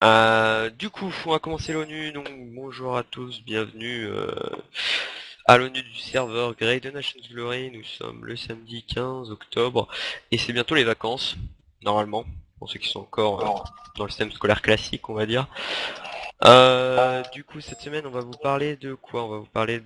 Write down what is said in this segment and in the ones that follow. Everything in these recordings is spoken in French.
Du coup, on va commencer l'ONU, donc bonjour à tous, bienvenue à l'ONU du serveur Great Nations Glory. Nous sommes le samedi 15 octobre et c'est bientôt les vacances, normalement, pour ceux qui sont encore dans le système scolaire classique, on va dire. Du coup, cette semaine, on va vous parler de quoi? On va vous parler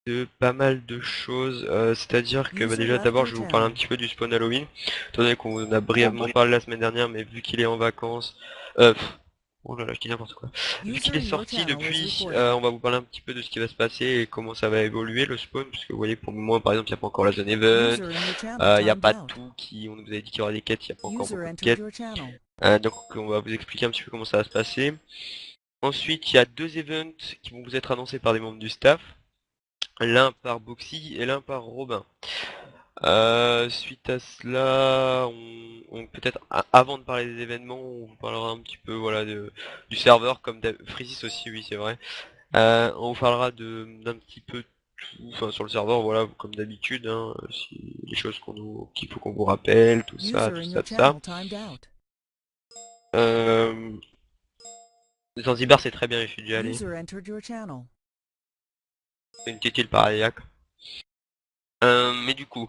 de pas mal de choses, c'est-à-dire que User déjà left d'abord your je vais vous parler un channel. petit peu du spawn Halloween, étant donné qu'on en a brièvement parlé la semaine dernière, mais vu qu'il est en vacances, euh, pff, oh là là, je dis n'importe quoi. Vu qu'il User est in your sorti channel is depuis, recording. on va vous parler un petit peu de ce qui va se passer et comment ça va évoluer le spawn, parce que vous voyez pour le moment par exemple il n'y a pas encore la zone event, User in your channel il n'y a timed pas out. tout qui, on nous avait dit qu'il y aura des quêtes, il n'y a pas encore User beaucoup de entered quêtes, your channel. donc on va vous expliquer un petit peu comment ça va se passer. Ensuite il y a deux events qui vont vous être annoncés par des membres du staff, l'un par Boxy et l'un par Robin. Suite à cela, peut-être avant de parler des événements, on vous parlera un petit peu voilà du serveur comme Freezis aussi, oui c'est vrai. On vous parlera d'un petit peu tout, enfin sur le serveur, voilà comme d'habitude, hein, les choses qu'il faut qu'on vous rappelle, tout ça, User tout in ça, your tout ça. channel timed out. Euh, Zanzibar c'est très bien, je suis déjà allé. User entered your channel. C'est une petite île paradisiaque. Mais du coup,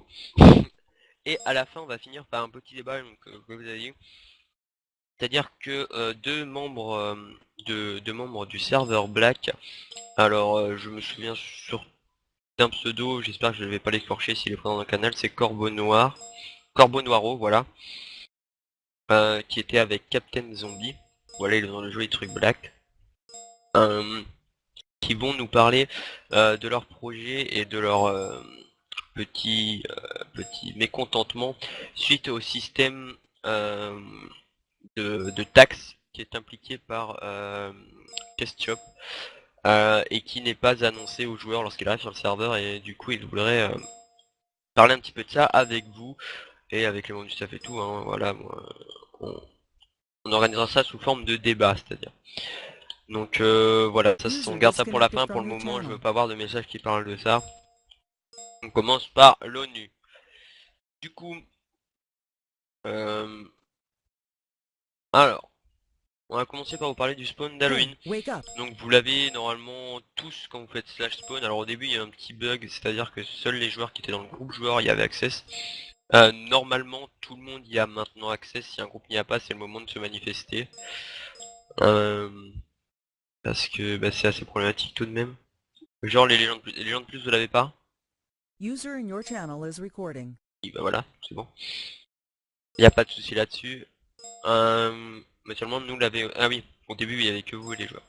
et à la fin on va finir par un petit débat donc, comme vous avez dit. C'est-à-dire que deux membres du serveur Black, alors je me souviens sur d'un pseudo, j'espère que je ne vais pas l'écorcher s'il est présent dans le canal, c'est Corbeau Noir, Corbeau Noiro, voilà, qui était avec Captain Zombie, voilà il est dans le joli truc Black, euh, qui vont nous parler de leur projet et de leur petit mécontentement suite au système euh, de taxes qui est impliqué par Chestshop et qui n'est pas annoncé aux joueurs lorsqu'il arrive sur le serveur et du coup il voudrait parler un petit peu de ça avec vous et avec les membres du staff et tout, hein, voilà, on, on organisera ça sous forme de débat, c'est-à-dire. Donc voilà, ça on User garde ça pour la disconnected fin, pour from le your moment je veux channel. pas avoir de messages qui parlent de ça. On commence par l'ONU. Du coup, euh, alors, on va commencer par vous parler du spawn d'Halloween. Hey, wake up. Donc vous l'avez normalement tous quand vous faites slash spawn. Alors au début il y a un petit bug, c'est-à-dire que seuls les joueurs qui étaient dans le groupe joueur y avaient accès. Normalement tout le monde y a maintenant accès, si un groupe n'y a pas c'est le moment de se manifester. Euh, Parce que bah, c'est assez problématique tout de même. Genre les légendes plus vous l'avez pas? User in your channel is recording. Oui bah voilà, c'est bon. Il n'y a pas de souci là-dessus. Naturellement nous l'avait. Ah oui, au début il y avait que vous et les joueurs.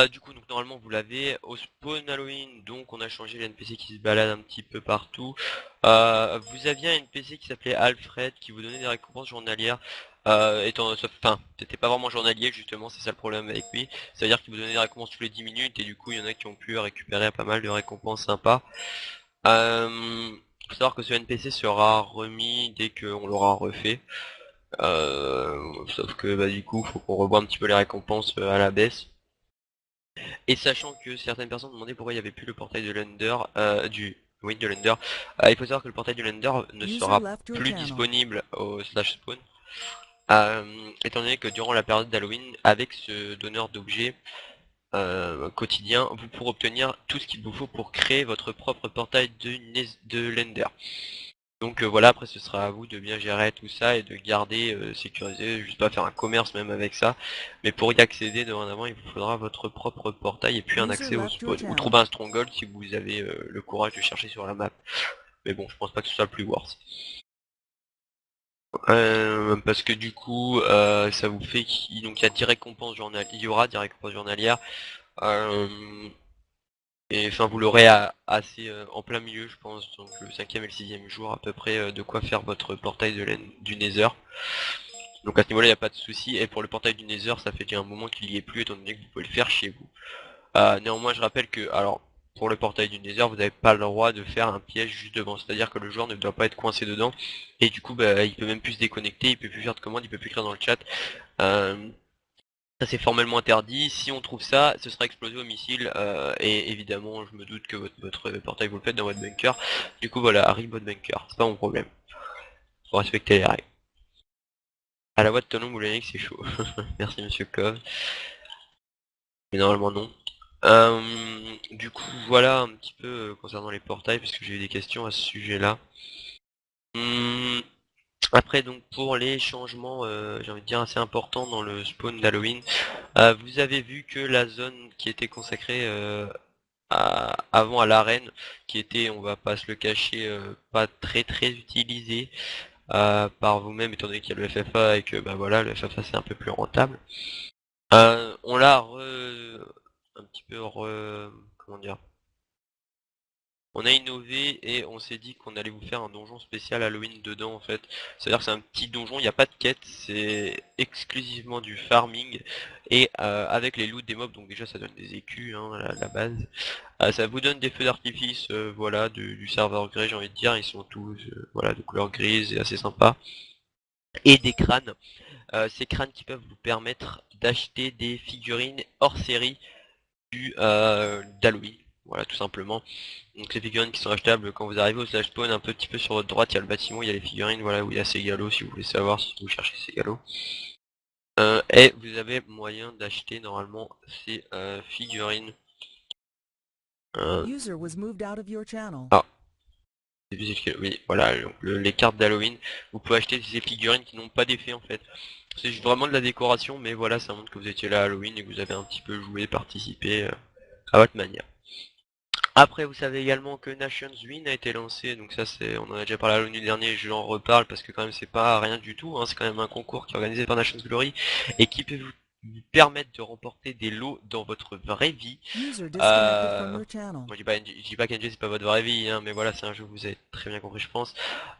Du coup, donc normalement vous l'avez au spawn Halloween, donc on a changé les NPC qui se baladent un petit peu partout. Vous aviez un NPC qui s'appelait Alfred qui vous donnait des récompenses journalières. Enfin, c'était pas vraiment journalier justement, c'est ça le problème avec lui. C'est-à-dire qu'il vous donnait des récompenses tous les 10 minutes et du coup il y en a qui ont pu récupérer pas mal de récompenses sympas. Faut savoir que ce NPC sera remis dès qu'on l'aura refait. Sauf que bah, du coup faut qu'on revoie un petit peu les récompenses à la baisse. Et sachant que certaines personnes demandaient pourquoi il n'y avait plus le portail de l'Under, oui, de l'Under, il faut savoir que le portail de l'Under ne User sera left your plus channel. disponible au slash spawn, étant donné que durant la période d'Halloween, avec ce donneur d'objets quotidien, vous pourrez obtenir tout ce qu'il vous faut pour créer votre propre portail de l'Ender. Donc voilà, après ce sera à vous de bien gérer tout ça et de garder sécurisé, juste pas faire un commerce même avec ça. Mais pour y accéder dorénavant, il vous faudra votre propre portail et puis un User accès au left your spawn. Ou channel. trouver un stronghold si vous avez le courage de chercher sur la map. Mais bon, je pense pas que ce soit le plus worth. Parce que du coup, ça vous fait donc il y a 10 récompenses journalières, il y aura 10 récompenses journalières. Euh, Et enfin vous l'aurez assez en plein milieu je pense, donc le cinquième et le sixième jour à peu près de quoi faire votre portail du Nether. Donc à ce niveau là il n'y a pas de souci, et pour le portail du Nether ça fait déjà un moment qu'il y est plus étant donné que vous pouvez le faire chez vous. Néanmoins je rappelle que alors pour le portail du Nether vous n'avez pas le droit de faire un piège juste devant, c'est-à-dire que le joueur ne doit pas être coincé dedans, et du coup bah, il peut même plus se déconnecter, il peut plus faire de commandes, il peut plus écrire dans le chat. Euh, Ça c'est formellement interdit, si on trouve ça, ce sera explosé au missile, et évidemment je me doute que votre portail vous le faites dans votre bunker. Du coup voilà, arrive votre bunker, c'est pas mon problème. Faut respecter les règles. À la voix de Tonon Moulinek, c'est chaud. Merci monsieur Cove. Mais normalement non. Du coup, voilà un petit peu concernant les portails, parce que j'ai eu des questions à ce sujet-là. Après, donc pour les changements, j'ai envie de dire assez importants dans le spawn d'Halloween, vous avez vu que la zone qui était consacrée avant à l'arène, qui était, on va pas se le cacher, pas très utilisée par vous-même, étant donné qu'il y a le FFA et que bah voilà, le FFA c'est un peu plus rentable. On l'a un petit peu comment dire, on a innové et on s'est dit qu'on allait vous faire un donjon spécial Halloween dedans en fait. C'est-à-dire que c'est un petit donjon, il n'y a pas de quête, c'est exclusivement du farming et avec les loots des mobs, donc déjà ça donne des écus, hein, la base. Ça vous donne des feux d'artifice, voilà, du serveur grey j'ai envie de dire, ils sont tous voilà, de couleur grise et assez sympa. Et des crânes. Ces crânes qui peuvent vous permettre d'acheter des figurines hors série d'Halloween. Voilà, tout simplement. Donc les figurines qui sont achetables quand vous arrivez au slash spawn, un petit peu sur votre droite, il y a le bâtiment, il y a les figurines, voilà, où il y a Segalo, si vous voulez savoir, si vous cherchez Segalo. Et vous avez moyen d'acheter normalement ces figurines. User was moved out of your channel. Ah, oui, voilà, donc les cartes d'Halloween, vous pouvez acheter ces figurines qui n'ont pas d'effet en fait. C'est juste vraiment de la décoration, mais voilà, ça montre que vous étiez là à Halloween et que vous avez un petit peu joué, participé à votre manière. Après, vous savez également que Nations Win a été lancé, donc ça c'est, on en a déjà parlé à l'ONU dernier, je en reparle parce que quand même c'est pas rien du tout, hein, c'est quand même un concours qui est organisé par Nations Glory et qui peut vous permettre de remporter des lots dans votre vraie vie. User disconnected from Moi your channel. je dis pas qu'NG c'est pas votre vraie vie, hein, mais voilà, c'est un jeu que vous avez très bien compris je pense.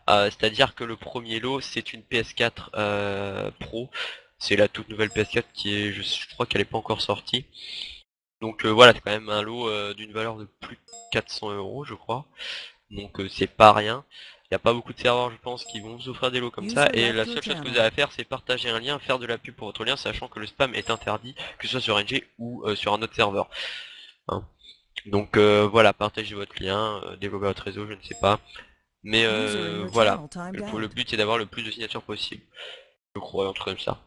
C'est-à-dire que le premier lot c'est une PS4 Pro, c'est la toute nouvelle PS4 qui est, je crois qu'elle est pas encore sortie. Donc voilà, c'est quand même un lot d'une valeur de plus de 400 € je crois. Donc c'est pas rien. Il n'y a pas beaucoup de serveurs je pense qui vont vous offrir des lots comme ça. User Et left la your seule chose que vous channel. avez à faire c'est partager un lien, faire de la pub pour votre lien, sachant que le spam est interdit, que ce soit sur NG ou sur un autre serveur. Hein. Donc voilà, partagez votre lien, développez votre réseau, je ne sais pas. Mais User in your voilà. channel timed Le out. but c'est d'avoir le plus de signatures possible. Je crois, un truc comme ça.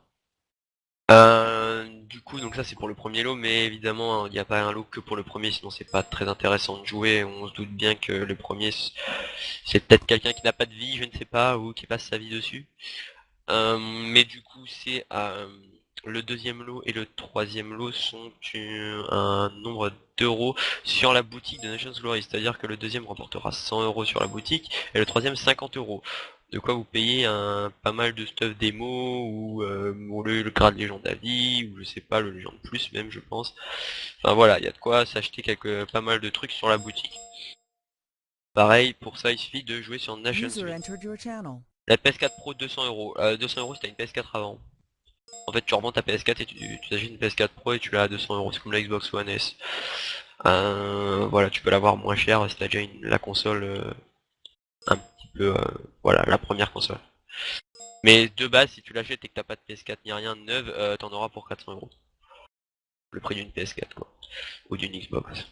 Du coup, donc ça c'est pour le premier lot, mais évidemment il n'y a pas un lot que pour le premier, sinon c'est pas très intéressant de jouer. On se doute bien que le premier c'est peut-être quelqu'un qui n'a pas de vie, je ne sais pas, ou qui passe sa vie dessus. Mais du coup c'est le deuxième lot et le troisième lot sont un nombre d'euros sur la boutique de Nations Glory, c'est-à-dire que le deuxième remportera 100 € sur la boutique et le troisième 50 €. De quoi vous payer pas mal de stuff démo ou le grade légende à vie ou je sais pas le légende plus même je pense. Enfin voilà, il y a de quoi s'acheter pas mal de trucs sur la boutique. Pareil pour ça il suffit de jouer sur Nations User Win. entered your channel. La PS4 Pro 200 €. 200 € c'était une PS4 avant. En fait tu revends ta PS4 et tu t'achètes une PS4 Pro et tu l'as à 200 €, c'est comme la Xbox One S. Voilà, tu peux l'avoir moins cher si t'as déjà la console un petit peu, voilà, la première console. Mais de base, si tu l'achètes et que t'as pas de PS4 ni rien de neuf, t'en auras pour 400 €. Le prix d'une PS4 quoi, ou d'une Xbox.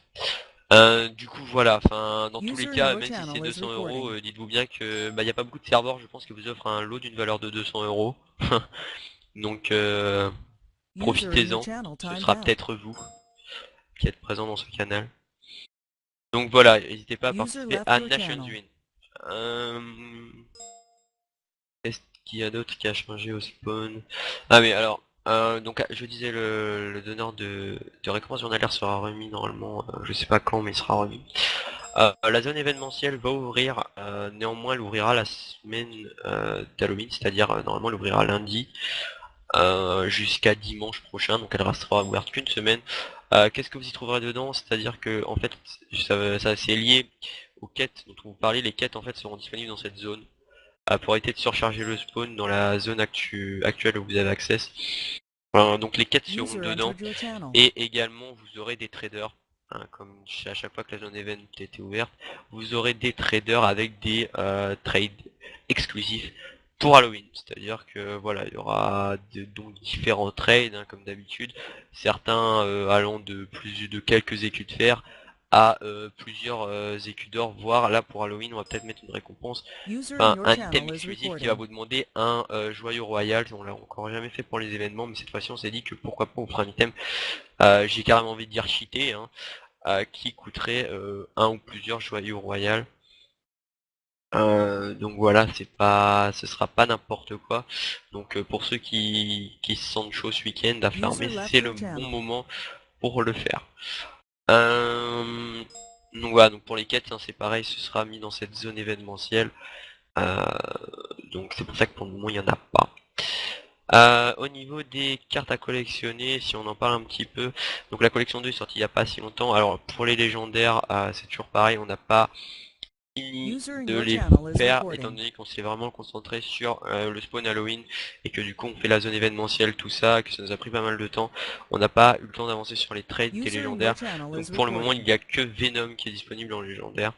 Du coup voilà, enfin dans tous les User in cas, your même si c'est channel is 200 recording. €, dites-vous bien que bah y a pas beaucoup de serveurs, je pense que vous offrent un lot d'une valeur de 200 €. Donc User in your profitez-en, channel ce timed sera out. peut-être vous qui êtes présent dans ce canal. Donc voilà, n'hésitez pas à User participer left à your Nations channel. Win. Est-ce qu'il y a d'autres qui a changé au spawn? Ah mais alors, donc je disais le donneur de récompense journalière sera remis normalement, je sais pas quand mais il sera remis. La zone événementielle va ouvrir, néanmoins elle ouvrira la semaine d'Halloween, c'est-à-dire normalement elle ouvrira lundi jusqu'à dimanche prochain, donc elle restera ouverte qu'une semaine. Qu'est-ce que vous y trouverez dedans? C'est-à-dire que en fait ça c'est lié aux quêtes dont on vous parlait, les quêtes en fait seront disponibles dans cette zone pour éviter de surcharger le spawn dans la zone actuelle où vous avez accès. Donc les quêtes seront User dedans entered your channel. et également vous aurez des traders. Hein, comme à chaque fois que la zone event était ouverte, vous aurez des traders avec des trades exclusifs pour Halloween. C'est-à-dire que voilà, il y aura donc différents trades hein, comme d'habitude, certains allant de plus de quelques écus de fer à plusieurs écus d'or, voire là pour Halloween on va peut-être mettre une récompense, User in enfin your un item channel is exclusif qui va recording. vous demander un joyau royal. On l'a encore jamais fait pour les événements, mais cette fois-ci on s'est dit que pourquoi pas on fera un item, j'ai carrément envie de dire cheaté, hein, qui coûterait un ou plusieurs joyaux royaux. Donc voilà, ce sera pas n'importe quoi. Donc pour ceux qui se sentent chaud ce week-end à farmer, User left c'est le your bon channel. moment pour le faire. Donc voilà, donc pour les quêtes, hein, c'est pareil, ce sera mis dans cette zone événementielle. Euh, donc c'est pour ça que pour le moment il n'y en a pas. Au niveau des cartes à collectionner, si on en parle un petit peu, donc la collection 2 est sortie il n'y a pas si longtemps. Alors pour les légendaires, c'est toujours pareil, on n'a pas fini User in de your les channel is faire, étant recording. donné qu'on s'est vraiment concentré sur le spawn Halloween et que du coup on fait la zone événementielle, tout ça, que ça nous a pris pas mal de temps. On n'a pas eu le temps d'avancer sur les trades des User in your légendaires. channel Donc is pour le moment il recording. n'y a que Venom qui est disponible en légendaire.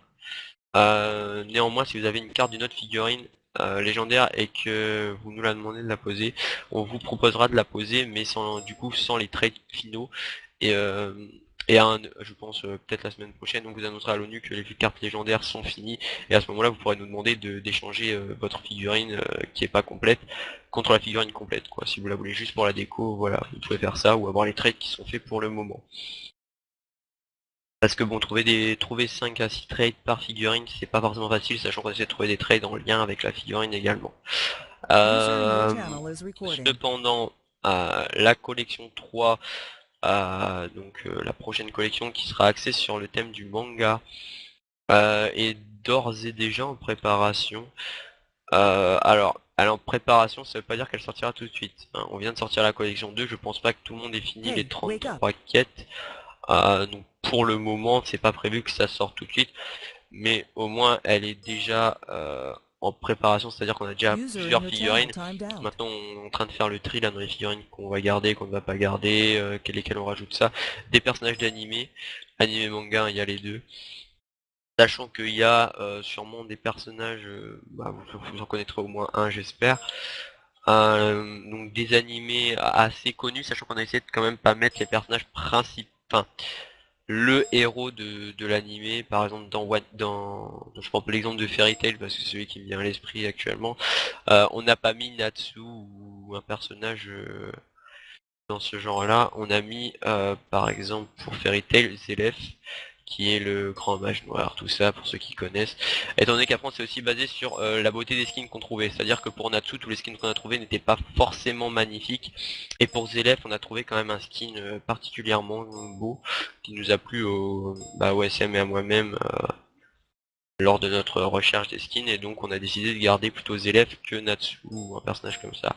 Néanmoins, si vous avez une carte d'une autre figurine légendaire et que vous nous la demandez de la poser, on vous proposera de la poser, mais sans du coup sans les trades finaux. Et, je pense peut-être la semaine prochaine, on vous annoncera à l'ONU que les cartes légendaires sont finies. Et à ce moment-là, vous pourrez nous demander d'échanger votre figurine qui est pas complète contre la figurine complète, quoi. Si vous la voulez juste pour la déco, voilà, vous pouvez faire ça ou avoir les trades qui sont faits pour le moment. Parce que bon, trouver 5 à 6 trades par figurine, c'est pas forcément facile, sachant qu'on essaie de trouver des trades en lien avec la figurine également. User in your Euh, channel is recording. Cependant, la collection 3, donc la prochaine collection qui sera axée sur le thème du manga, est d'ores et déjà en préparation. Alors, elle est en préparation, ça veut pas dire qu'elle sortira tout de suite, hein. On vient de sortir la collection 2, je pense pas que tout le monde ait fini les Hey, wake up. 33 quêtes. Donc pour le moment, c'est pas prévu que ça sorte tout de suite, mais au moins elle est déjà en préparation, c'est-à-dire qu'on a déjà User in plusieurs your channel figurines. timed out. Maintenant on est en train de faire le tri là dans les figurines qu'on va garder, qu'on ne va pas garder, lesquelles on rajoute ça. Des personnages d'animé, animé manga, il y a les deux. Sachant qu'il y a sûrement des personnages, vous en connaîtrez au moins un j'espère. Donc des animés assez connus, sachant qu'on a essayé de quand même pas mettre les personnages principaux, enfin le héros de l'animé, par exemple je prends l'exemple de Fairy Tail parce que c'est celui qui me vient à l'esprit actuellement, on n'a pas mis Natsu ou un personnage dans ce genre-là, on a mis par exemple pour Fairy Tail Zélef, qui est le grand mage noir, tout ça pour ceux qui connaissent. Étant donné qu'après c'est aussi basé sur la beauté des skins qu'on trouvait, c'est-à-dire que pour Natsu tous les skins qu'on a trouvés n'étaient pas forcément magnifiques, et pour Zélef on a trouvé quand même un skin particulièrement beau qui nous a plu au SM et à moi-même lors de notre recherche des skins, et donc on a décidé de garder plutôt Zélef que Natsu ou un personnage comme ça.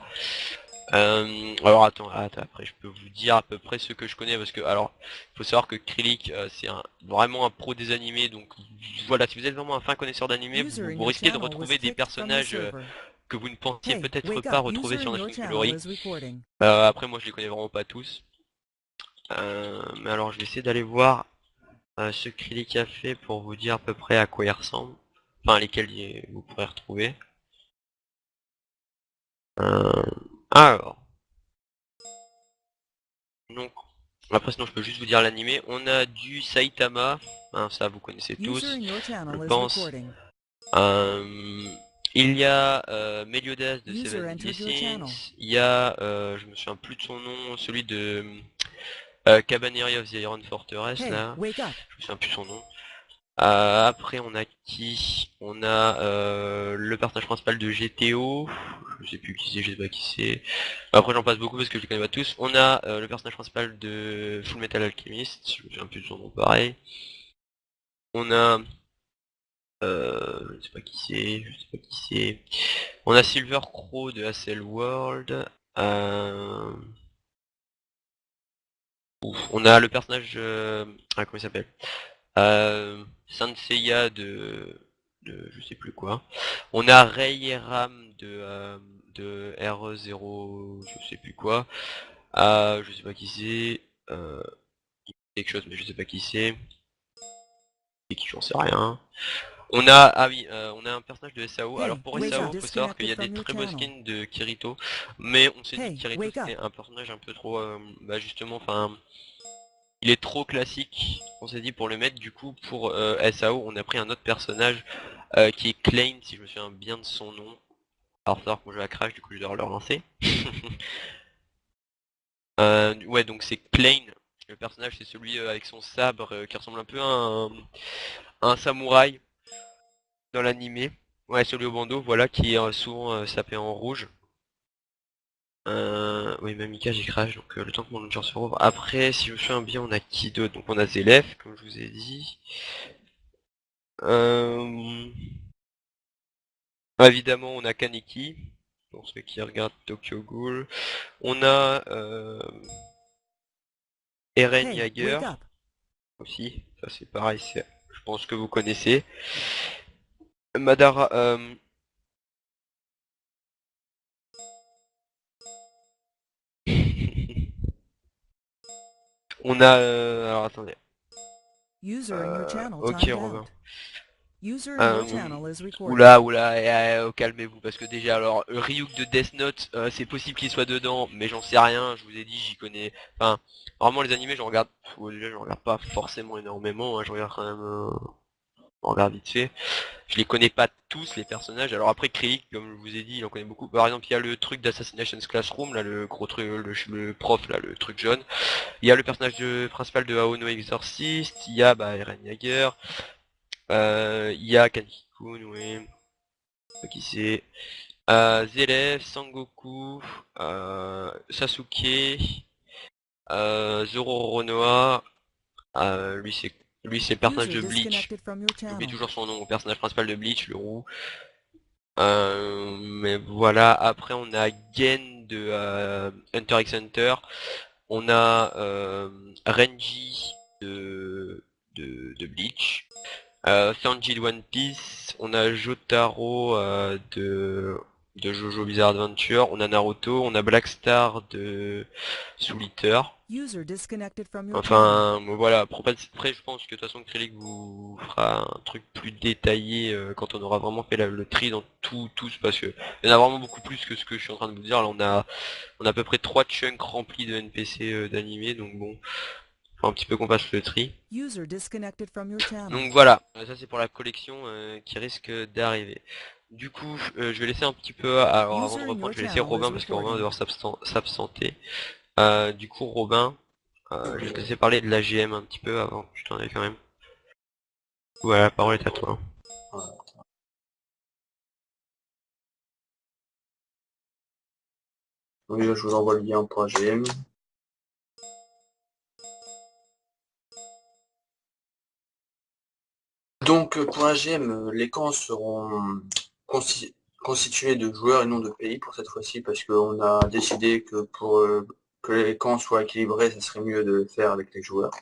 Alors attends, après je peux vous dire à peu près ce que je connais parce que alors il faut savoir que Krylik c'est vraiment un pro des animés, donc voilà, si vous êtes vraiment un fin connaisseur d'animés, User in vous your risquez de channel was retrouver des kicked from the personnages server. que vous ne pensiez Hey, peut-être wake pas up. retrouver User sur in your Nashville channel Glory. is recording. Après moi je les connais vraiment pas tous. Mais alors je vais essayer d'aller voir ce que Krylik a fait pour vous dire à peu près à quoi il ressemble. Enfin lesquels vous pourrez retrouver. Euh, alors. Donc, après sinon je peux juste vous dire l'animé. On a du Saitama, hein, ça vous connaissez User tous, in your je channel is pense. recording. Il y a Meliodas de User Seven entered your channel. Blessings. Il y a, je me souviens plus de son nom, celui de Cabaneri of the Iron Fortress Hey, là. wake up. Je me souviens plus de son nom. Après on a qui? On a le personnage principal de GTO. Je sais plus qui c'est, je sais pas qui c'est. Après j'en passe beaucoup parce que je les connais pas tous. On a le personnage principal de Full Metal Alchemist. Je me souviens plus de son nom pareil. On a je sais pas qui c'est, je sais pas qui c'est. On a Silver Crow de Hassel World. On a le personnage comment il s'appelle, Saint Seiya de je sais plus quoi. On a Rei et Ram de RE0 je sais plus quoi. Je sais pas qui c'est. Quelque chose mais je sais pas qui c'est. Et qui j'en sais rien. On a, ah oui, on a un personnage de SAO. Alors Hey, pour user SAO, faut savoir qu'il y disconnected a des from your très beaux channel. skins de Kirito, mais on s'est dit que Hey, Kirito wake up. c'était un personnage un peu trop, justement, enfin, il est trop classique, on s'est dit pour le mettre. Du coup pour SAO on a pris un autre personnage qui est Klein, si je me souviens bien de son nom. Alors ça que mon jeu a crash, du coup je dois le relancer. Ouais, donc c'est Klein. Le personnage c'est celui avec son sabre qui ressemble un peu à un samouraï dans l'animé. Ouais, celui au bandeau, voilà, qui est souvent sapé en rouge. Oui, même Mika j'ai crash, donc le temps que mon launcher se rouvre. Après, si je me souviens bien, on a qui d'autre? Donc on a Zelef, comme je vous ai dit. Euh... Évidemment, on a Kaneki, pour ceux qui regardent Tokyo Ghoul. On a Eren Hey, Jaeger, wake up. aussi. Ça c'est pareil, je pense que vous connaissez. Madara... On a... alors attendez. User in your channel Ok, timed Robin. out. User in your channel is recording. Oula, calmez-vous, parce que déjà, alors, Ryuk de Death Note, c'est possible qu'il soit dedans, mais j'en sais rien, je vous ai dit, j'y connais... Enfin, vraiment, les animés, j'en regarde... Déjà, j'en regarde pas forcément énormément, hein, je regarde quand même... on regarde vite fait. Je les connais pas tous, les personnages. Alors après, Krieg, comme je vous ai dit, il en connaît beaucoup. Par exemple, il y a le truc d'Assassination's Classroom, là, le gros truc, le prof, là, le truc jaune. Il y a le personnage principal de Aono Exorcist, il y a, Eren Jaeger, il y a Kaneki-kun, oui... qui c'est Zelef, Sangoku, Sasuke, Zoro Roronoa, lui c'est le personnage User de Bleach. disconnected from your J'oublie channel. toujours son nom, le personnage principal de Bleach, le roux. Mais voilà, après on a Gen de Hunter x Hunter, on a Renji de Bleach, Sanji de One Piece, on a Jotaro de Jojo Bizarre Adventure, on a Naruto, on a Black Star de Soul Eater. User disconnected from your channel. Enfin, voilà, après je pense que de toute façon Krillix vous fera un truc plus détaillé quand on aura vraiment fait le tri dans tous, parce que il y en a vraiment beaucoup plus que ce que je suis en train de vous dire. Là on a à peu près 3 chunks remplis de NPC d'animé, donc bon, faut un petit peu qu'on fasse le tri. User disconnected from your channel. Donc voilà, ça c'est pour la collection qui risque d'arriver. Du coup, je vais laisser un petit peu, alors avant de reprendre, je vais laisser Robin parce que Robin va devoir s'absenter. Du coup, Robin, je vais te laisser parler de l'AGM un petit peu avant, je t'en ai quand même. Voilà, la parole est à toi. Oui, je vous envoie le lien pour AGM. Donc pour AGM, les camps seront constitués de joueurs et non de pays pour cette fois-ci, parce qu'on a décidé que pour que les camps soient équilibrés, ça serait mieux de le faire avec les joueurs.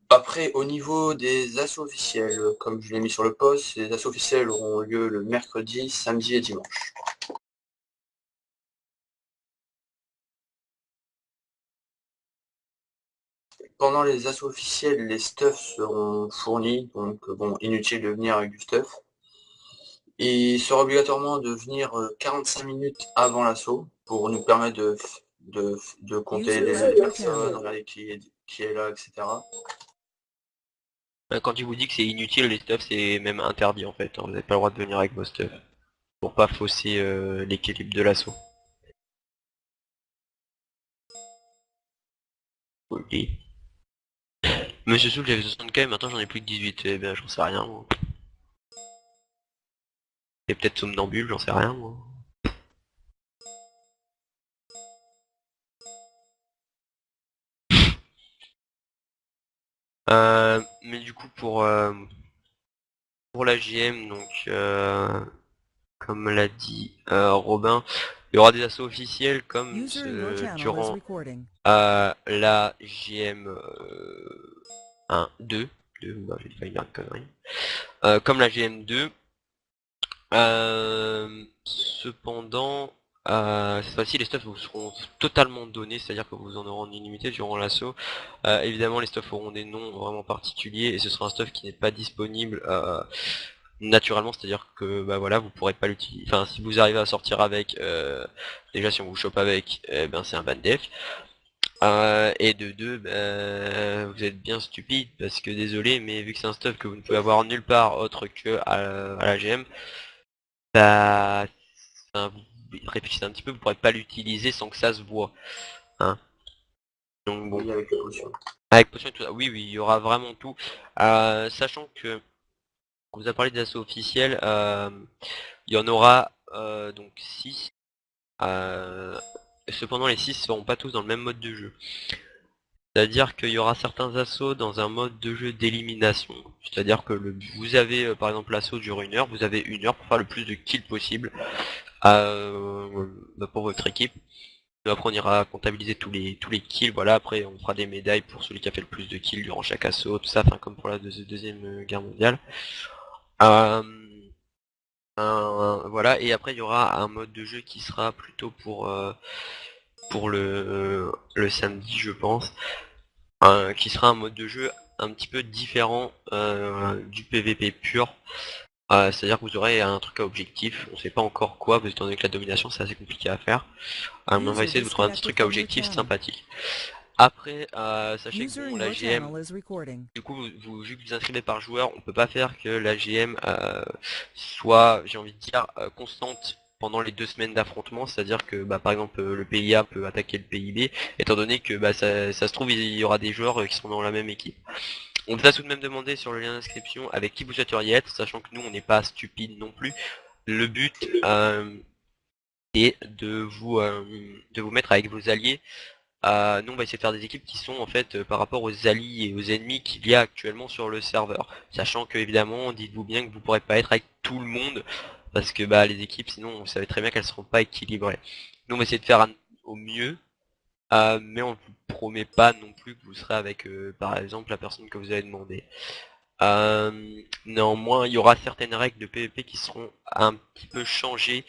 Après, au niveau des assauts officiels, comme je l'ai mis sur le post, les assauts officiels auront lieu le mercredi, samedi et dimanche. Pendant les assauts officiels, les stuffs seront fournis, donc bon, inutile de venir avec du stuff. Il sera obligatoirement de venir 45 minutes avant l'assaut pour nous permettre de compter les personnes, regarder qui est là, etc. Quand je vous dis que c'est inutile, les stuffs c'est même interdit en fait, hein. Vous n'avez pas le droit de venir avec vos stuffs. Pour pas fausser l'équilibre de l'assaut. Ok. Monsieur Soul, j'avais 60k et maintenant j'en ai plus que 18. Eh bien, j'en sais rien, moi. Et peut-être somnambule, j'en sais rien, moi. Mais du coup, pour la GM, donc, comme l'a dit Robin, il y aura des assauts officiels comme durant la GM 1, 2, bah, j'ai failli dire une connerie. Comme la GM2. Cependant, cette fois-ci les stuffs vous seront totalement donnés, c'est-à-dire que vous en aurez en illimité durant l'assaut. Évidemment les stuffs auront des noms vraiment particuliers et ce sera un stuff qui n'est pas disponible naturellement, c'est-à-dire que bah voilà, vous pourrez pas l'utiliser. Enfin, si vous arrivez à sortir avec, déjà si on vous chope avec, ben c'est un ban def. Et de deux, vous êtes bien stupide parce que désolé, mais vu que c'est un stuff que vous ne pouvez avoir nulle part autre que à la GM, bah, enfin, vous réfléchissez un petit peu, vous pourrez pas l'utiliser sans que ça se voit. Hein. Donc bon. Oui, avec la potion. Avec potion et tout ça, oui, oui, il y aura vraiment tout. Sachant que on vous a parlé des assauts officiels, il y en aura donc 6. Cependant, les 6 seront pas tous dans le même mode de jeu. C'est-à-dire qu'il y aura certains assauts dans un mode de jeu d'élimination. C'est-à-dire que vous avez par exemple l'assaut dure 1 heure, vous avez 1 heure pour faire le plus de kills possible pour votre équipe. Après on ira comptabiliser tous les kills, voilà, après on fera des médailles pour celui qui a fait le plus de kills durant chaque assaut, tout ça, enfin comme pour la deuxième guerre mondiale. Voilà, et après il y aura un mode de jeu qui sera plutôt pour le samedi je pense, qui sera un mode de jeu un petit peu différent du PVP pur. C'est-à-dire que vous aurez un truc à objectif, on sait pas encore quoi, parce que étant donné que la domination c'est assez compliqué à faire. Mais on va essayer de vous trouver un petit truc à objectif sympathique. Après, sachez que bon, la GM, du coup, vu que vous inscrivez par joueur, on peut pas faire que la GM soit, j'ai envie de dire, constante pendant les 2 semaines d'affrontement, c'est-à-dire que bah, par exemple le pays A peut attaquer le pays B, étant donné que bah, ça se trouve il y aura des joueurs qui sont dans la même équipe. On vous a tout de même demandé sur le lien d'inscription avec qui vous souhaiteriez être, sachant que nous on n'est pas stupides non plus. Le but est de vous mettre avec vos alliés. Nous on va essayer de faire des équipes qui sont en fait par rapport aux alliés et aux ennemis qu'il y a actuellement sur le serveur. Sachant que évidemment, dites-vous bien que vous pourrez pas être avec tout le monde, parce que bah les équipes sinon vous savez très bien qu'elles seront pas équilibrées. Nous on va essayer de faire au mieux, mais on vous promet pas non plus que vous serez avec par exemple la personne que vous avez demandé. Néanmoins, il y aura certaines règles de PvP qui seront un petit peu changées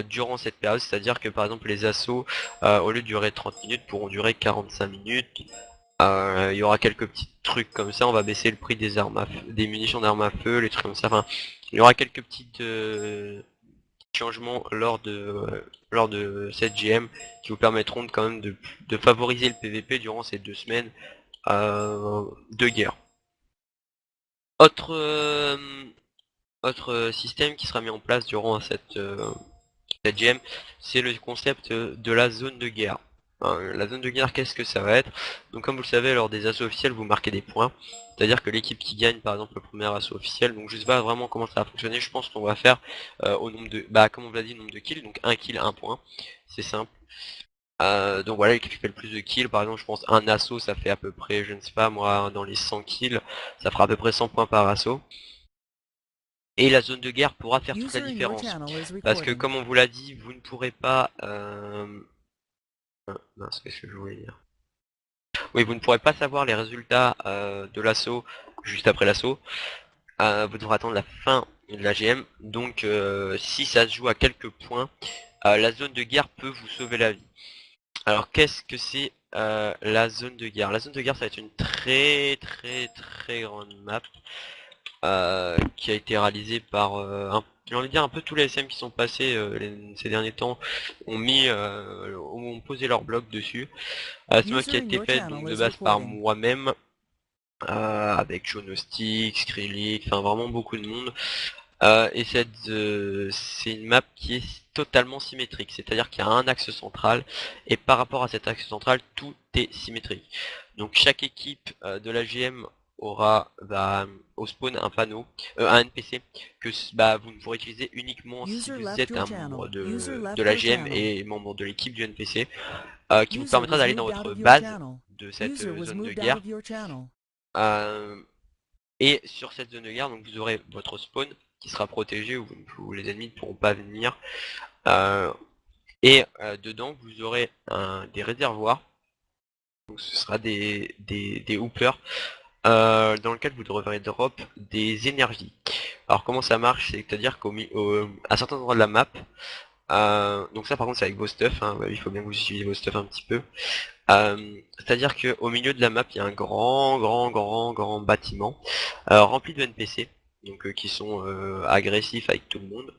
durant cette période, c'est-à-dire que par exemple les assauts, au lieu de durer 30 minutes, pourront durer 45 minutes. Il y aura quelques petits trucs comme ça, on va baisser le prix des armes des munitions d'armes à feu, les trucs comme ça. Enfin, il y aura quelques petites changements lors de cette GM qui vous permettront de, quand même de favoriser le PvP durant ces 2 semaines de guerre. Autre système qui sera mis en place durant cette GM, c'est le concept de la zone de guerre. La zone de guerre, qu'est-ce que ça va être? Donc comme vous le savez, lors des assauts officiels, vous marquez des points. C'est-à-dire que l'équipe qui gagne, par exemple, le premier assaut officiel, donc je sais pas vraiment comment ça va fonctionner, je pense qu'on va faire au nombre de, comme on vous l'a dit, nombre de kills, donc 1 kill, 1 point. C'est simple. Donc voilà, l'équipe qui fait le plus de kills, par exemple je pense un assaut ça fait à peu près, je ne sais pas moi, dans les 100 kills, ça fera à peu près 100 points par assaut. Et la zone de guerre pourra faire toute la différence. Parce que comme on vous l'a dit, vous ne pourrez pas... Mince, qu'est-ce que je voulais dire? Oui, vous ne pourrez pas savoir les résultats de l'assaut juste après l'assaut. Vous devrez attendre la fin de la GM. Donc si ça se joue à quelques points, la zone de guerre peut vous sauver la vie. Alors qu'est-ce que c'est la zone de guerre? La zone de guerre ça va être une très grande map qui a été réalisée par j'ai envie de dire un peu tous les SM qui sont passés ces derniers temps ont posé leur blog dessus. C'est moi qui a été fait donc de base par moi-même avec Jonostic, Skrillex, enfin vraiment beaucoup de monde. Et c'est une map qui est totalement symétrique, c'est-à-dire qu'il y a un axe central, et par rapport à cet axe central, tout est symétrique. Donc chaque équipe de la GM aura au spawn un panneau, un NPC, que vous ne pourrez utiliser uniquement si vous êtes un membre de la GM et membre de l'équipe du NPC, qui vous permettra d'aller dans votre base de cette zone de guerre. Et sur cette zone de guerre, donc vous aurez votre spawn qui sera protégé où les ennemis ne pourront pas venir. Dedans vous aurez des réservoirs. Donc ce sera des hoopers dans lequel vous devrez drop des énergies. Alors comment ça marche? C'est-à-dire qu'à certains endroits de la map, donc ça par contre c'est avec vos stuff, hein, il faut bien que vous utilisez vos stuff un petit peu. C'est-à-dire qu'au milieu de la map il y a un grand bâtiment rempli de NPC, donc qui sont agressifs avec tout le monde.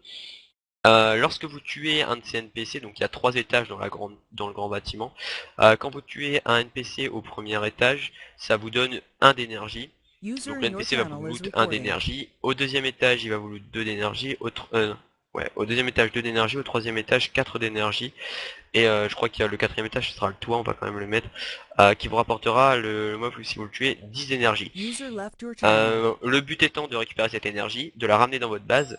Lorsque vous tuez un de ces NPC, donc il y a 3 étages dans le grand bâtiment, quand vous tuez un NPC au premier étage, ça vous donne 1 d'énergie. User Donc in le your NPC va vous channel is loot 1 recording. d'énergie. Au deuxième étage, il va vous loot 2 d'énergie. Au deuxième étage 2 d'énergie. Au troisième étage 4 d'énergie. Et je crois qu'il y a le quatrième étage, ce sera le toit, on va quand même le mettre, qui vous rapportera le mob si vous le tuez 10 d'énergie. User left your channel. Le but étant de récupérer cette énergie, de la ramener dans votre base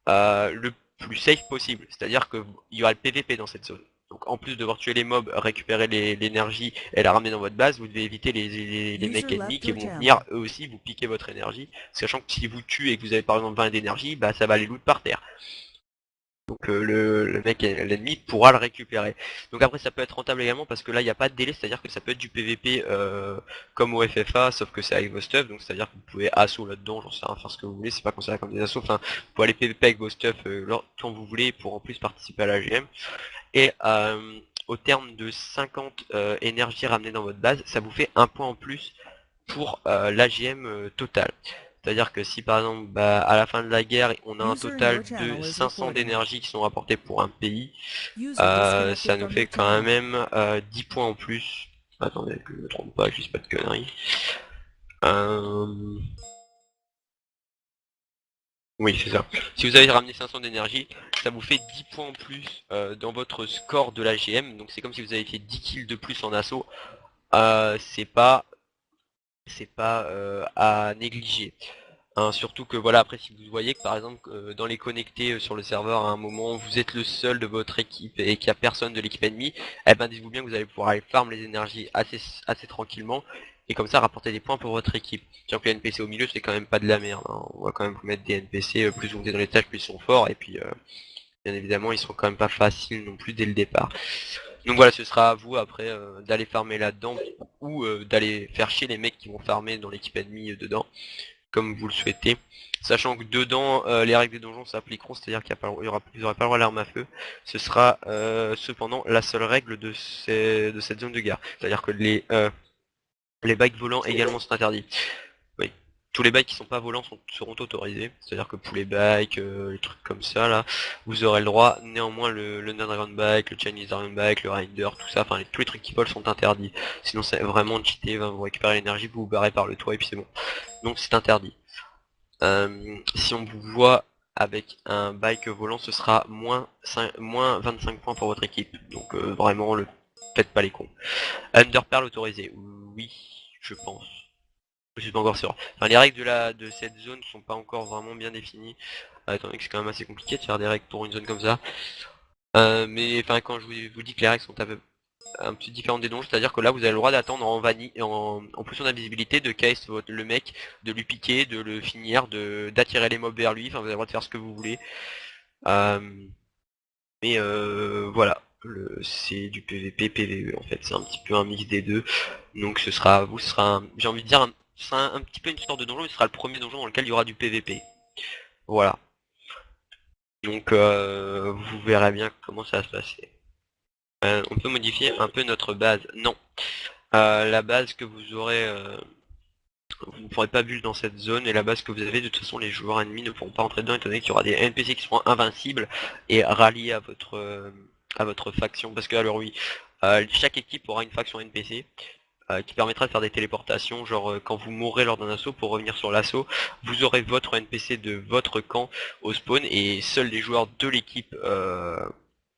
le plus safe possible. C'est-à-dire que il y aura le PVP dans cette zone. Donc en plus de devoir tuer les mobs, récupérer l'énergie et la ramener dans votre base, vous devez éviter les mecs ennemis qui vont venir eux aussi vous piquer votre énergie. Sachant que si vous tuez et que vous avez par exemple 20 d'énergie, bah ça va les loot par terre. Donc le mec, l'ennemi pourra le récupérer. Donc après ça peut être rentable également parce que là il n'y a pas de délai, c'est-à-dire que ça peut être du PVP comme au FFA, sauf que c'est avec vos stuff, donc c'est-à-dire que vous pouvez assaut là-dedans, j'en sais rien, faire ce que vous voulez, c'est pas considéré comme des assauts, enfin vous pouvez aller PVP avec vos stuff quand vous voulez pour en plus participer à la GM. Et au terme de 50 énergie ramenée dans votre base, ça vous fait un point en plus pour l'AGM totale. C'est-à-dire que si par exemple à la fin de la guerre on a un total de 500 d'énergie qui sont rapportés pour un pays, ça nous fait quand même 10 points en plus. Attendez que je me trompe pas, je dis pas de conneries. Oui c'est ça. Si vous avez ramené 500 d'énergie, ça vous fait 10 points en plus dans votre score de l'AGM. Donc c'est comme si vous avez fait 10 kills de plus en assaut. C'est pas à négliger. Hein, surtout que voilà, après si vous voyez que par exemple dans les connectés sur le serveur à un moment vous êtes le seul de votre équipe et qu'il n'y a personne de l'équipe ennemie, eh ben dites-vous bien que vous allez pouvoir aller farm les énergies assez tranquillement et comme ça rapporter des points pour votre équipe. Tiens que les NPC au milieu c'est quand même pas de la merde, hein. On va quand même vous mettre des NPC, plus vous montez dans les tâches plus ils sont forts et puis bien évidemment ils sont quand même pas faciles non plus dès le départ. Donc voilà, ce sera à vous après d'aller farmer là-dedans ou d'aller faire chier les mecs qui vont farmer dans l'équipe ennemie dedans, comme vous le souhaitez. Sachant que dedans, les règles des donjons s'appliqueront, c'est-à-dire qu'il vous n'aurez pas le droit à l'arme à feu. Ce sera cependant la seule règle de cette zone de guerre. C'est-à-dire que les bikes volants également sont interdits. Oui. Tous les bikes qui sont pas volants seront autorisés, c'est-à-dire que pour les bikes, les trucs comme ça là, vous aurez le droit. Néanmoins le Dragon Bike, le Chinese Dragon Bike, le Rider, tout ça, enfin tous les trucs qui volent sont interdits. Sinon c'est vraiment cheaté, vous récupérez l'énergie, vous vous barrez par le toit et puis c'est bon. Donc c'est interdit. Si on vous voit avec un bike volant, ce sera moins 25 points pour votre équipe. Donc vraiment, faites pas les cons. Underpearl autorisé, oui, je pense. Je suis pas encore sûr. Enfin, les règles de cette zone sont pas encore vraiment bien définies. Étant donné que c'est quand même assez compliqué de faire des règles pour une zone comme ça. Mais enfin, quand je vous dis que les règles sont un petit différentes des donjons, c'est-à-dire que là vous avez le droit d'attendre en vanille, en position d'invisibilité, de case le mec, de lui piquer, de le finir, d'attirer les mobs vers lui, enfin vous avez le droit de faire ce que vous voulez. Mais voilà, c'est du PVP, PVE en fait, c'est un petit peu un mix des deux. Donc ce sera à vous, ce sera j'ai envie de dire, ce sera un petit peu une sorte de donjon, mais ce sera le premier donjon dans lequel il y aura du PVP. Voilà. Donc vous verrez bien comment ça va se passer. On peut modifier un peu notre base. Non. La base que vous aurez, vous ne pourrez pas bulle dans cette zone, et la base que vous avez, de toute façon les joueurs ennemis ne pourront pas entrer dedans étant donné qu'il y aura des NPC qui seront invincibles et ralliés à votre faction. Parce que alors oui, chaque équipe aura une faction NPC qui permettra de faire des téléportations, genre quand vous mourrez lors d'un assaut, pour revenir sur l'assaut, vous aurez votre NPC de votre camp au spawn et seuls les joueurs de l'équipe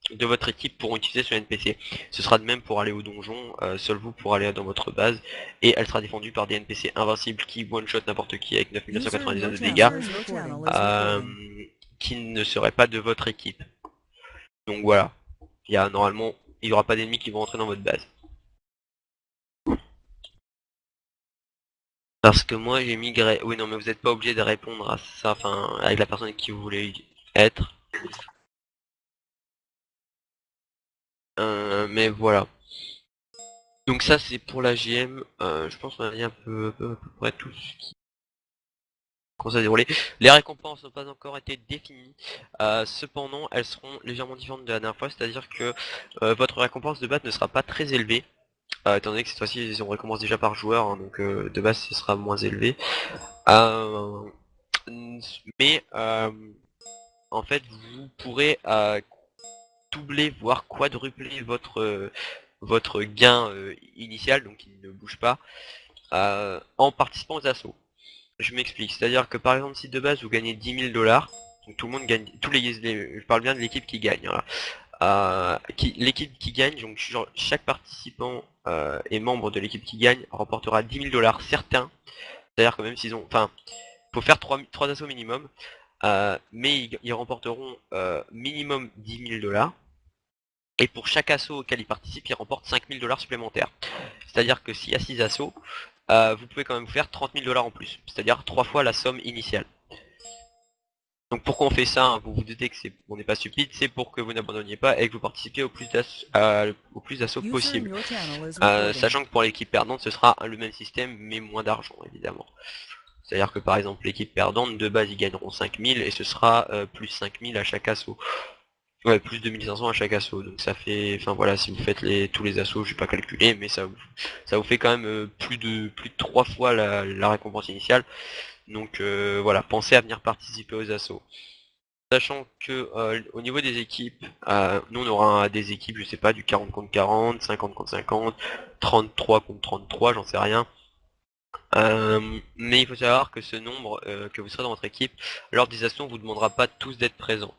de votre équipe pourront utiliser ce NPC. Ce sera de même pour aller au donjon, seul vous pourrez aller dans votre base, et elle sera défendue par des NPC invincibles qui one-shot n'importe qui avec 9999 de dégâts, qui ne seraient pas de votre équipe. Donc voilà, normalement, il n'y aura pas d'ennemis qui vont entrer dans votre base. Parce que moi j'ai migré. Oui non mais vous n'êtes pas obligé de répondre à ça, enfin avec la personne avec qui vous voulez être. Mais voilà. Donc ça c'est pour la GM, je pense qu'on a dit à peu près tout ce qui commence à dérouler. Les récompenses n'ont pas encore été définies, cependant elles seront légèrement différentes de la dernière fois, c'est-à-dire que votre récompense de base ne sera pas très élevée, étant donné que cette fois-ci on récompense déjà par joueur, hein, donc de base ce sera moins élevé. Mais en fait vous pourrez doubler voire quadrupler votre gain initial, donc il ne bouge pas, en participant aux assauts. Je m'explique, c'est-à-dire que par exemple si de base vous gagnez 10 000 $, donc tout le monde gagne, je parle bien de l'équipe qui gagne, voilà. L'équipe qui gagne, donc chaque participant et membre de l'équipe qui gagne remportera 10 000 $ certains, c'est-à-dire que même s'ils ont, enfin, faut faire 3 assauts minimum, mais ils remporteront minimum 10 000 $, et pour chaque assaut auquel ils participent, ils remportent 5 000 $ supplémentaires. C'est-à-dire que s'il y a 6 assauts, vous pouvez quand même faire 30 000 $ en plus, c'est-à-dire 3 fois la somme initiale. Donc pourquoi on fait ça, hein, vous vous doutez que on n'est pas stupide, c'est pour que vous n'abandonniez pas et que vous participiez au plus d'assauts possible. Sachant que pour l'équipe perdante, ce sera le même système, mais moins d'argent, évidemment. C'est-à-dire que par exemple, l'équipe perdante, de base, ils gagneront 5000 et ce sera plus 5000 à chaque assaut. Ouais, plus 2500 à chaque assaut, donc ça fait, enfin voilà, si vous faites tous les assauts, j'ai pas calculé, mais ça vous fait quand même plus de 3 fois la récompense initiale. Donc voilà, pensez à venir participer aux assauts. Sachant que au niveau des équipes, nous on aura des équipes, je sais pas, du 40 contre 40, 50 contre 50, 33 contre 33, j'en sais rien. Mais il faut savoir que ce nombre que vous serez dans votre équipe, lors des assauts, on vous demandera pas tous d'être présents.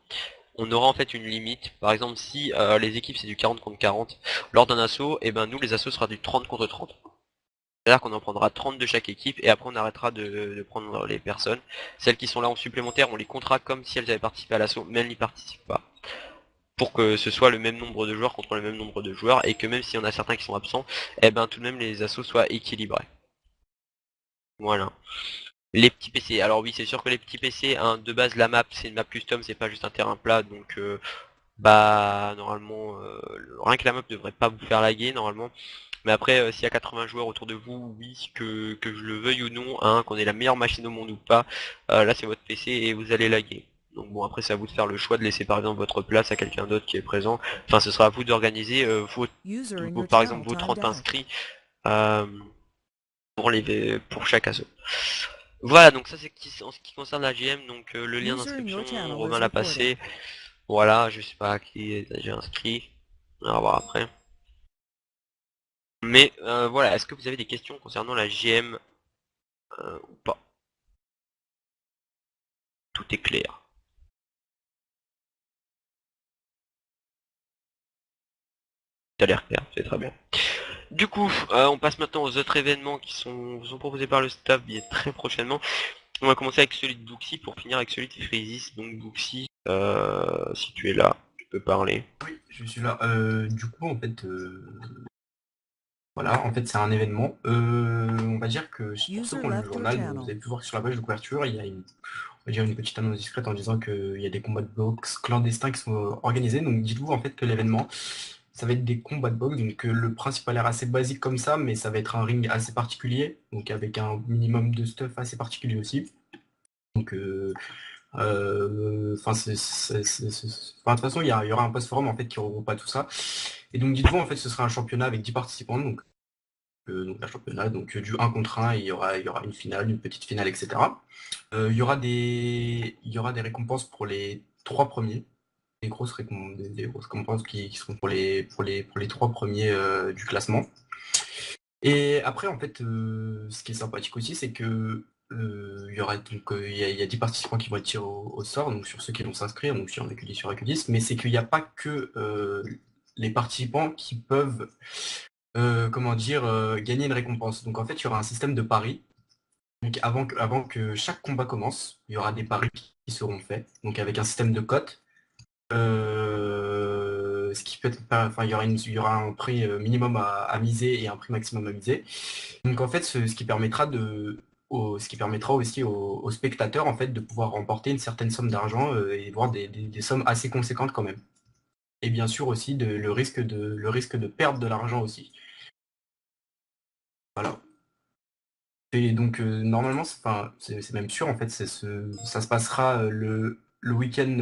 On aura en fait une limite. Par exemple, si les équipes c'est du 40 contre 40, lors d'un assaut, et ben nous les assauts sera du 30 contre 30. C'est-à-dire qu'on en prendra 30 de chaque équipe et après on arrêtera de prendre les personnes. Celles qui sont là en supplémentaire, on les comptera comme si elles avaient participé à l'assaut, mais elles n'y participent pas. Pour que ce soit le même nombre de joueurs contre le même nombre de joueurs et que même s'il y en a certains qui sont absents, et ben tout de même les assauts soient équilibrés. Voilà. Les petits PC, alors oui c'est sûr que les petits PC, hein, de base la map c'est une map custom, c'est pas juste un terrain plat, donc bah normalement rien que la map devrait pas vous faire laguer normalement. Mais après s'il y a 80 joueurs autour de vous, oui que je le veuille ou non, hein, qu'on ait la meilleure machine au monde ou pas, là c'est votre PC et vous allez laguer. Donc bon après c'est à vous de faire le choix de laisser par exemple votre place à quelqu'un d'autre qui est présent. Enfin ce sera à vous d'organiser par exemple vos 30 inscrits euh, pour chaque assaut. Voilà, donc ça c'est en ce qui concerne la GM, donc le lien d'inscription, Romain l'a passé. Voilà, je sais pas qui est déjà inscrit, on va voir après. Mais voilà, est-ce que vous avez des questions concernant la GM ou pas? Tout est clair. Ça a l'air clair, c'est très bien. Du coup, on passe maintenant aux autres événements qui vous sont proposés par le staff bien très prochainement. On va commencer avec celui de Booksy pour finir avec celui de Freezis. Donc Booksy, si tu es là, tu peux parler. Oui, je suis là. Du coup, en fait, voilà, en fait, c'est un événement. On va dire que pour ceux qui ont lu le journal, vous avez pu voir que sur la page de couverture, il y a une petite annonce discrète en disant qu'il y a des combats de boxe clandestins qui sont organisés. Donc dites-vous en fait que l'événement, ça va être des combats de boxe. Donc le principe a l'air assez basique comme ça, mais ça va être un ring assez particulier, donc avec un minimum de stuff assez particulier aussi. Donc enfin, de toute façon, il y aura un post-forum en fait qui regroupera tout ça. Et donc dites-vous en fait ce sera un championnat avec 10 participants, donc un championnat, donc du 1 contre 1, et il y aura une finale, une petite finale, etc. Il y aura des récompenses pour les 3 premiers, des grosses récompenses qui seront pour les 3 premiers du classement. Et après, en fait, ce qui est sympathique aussi, c'est que il y aura donc il y a 10 participants qui vont être tirés au sort, donc sur ceux qui vont s'inscrire, donc sur Aculis, mais c'est qu'il n'y a pas que les participants qui peuvent gagner une récompense. Donc en fait, il y aura un système de paris. Donc avant que chaque combat commence, il y aura des paris qui seront faits, donc avec un système de cotes. Ce qui peut être, enfin, il y aura un prix minimum à miser et un prix maximum à miser. Donc en fait, ce qui permettra aussi aux spectateurs en fait de pouvoir remporter une certaine somme d'argent et voir des sommes assez conséquentes quand même. Et bien sûr aussi le risque de perdre de l'argent aussi. Voilà. Et donc normalement, c'est même sûr en fait, ça se passera le week-end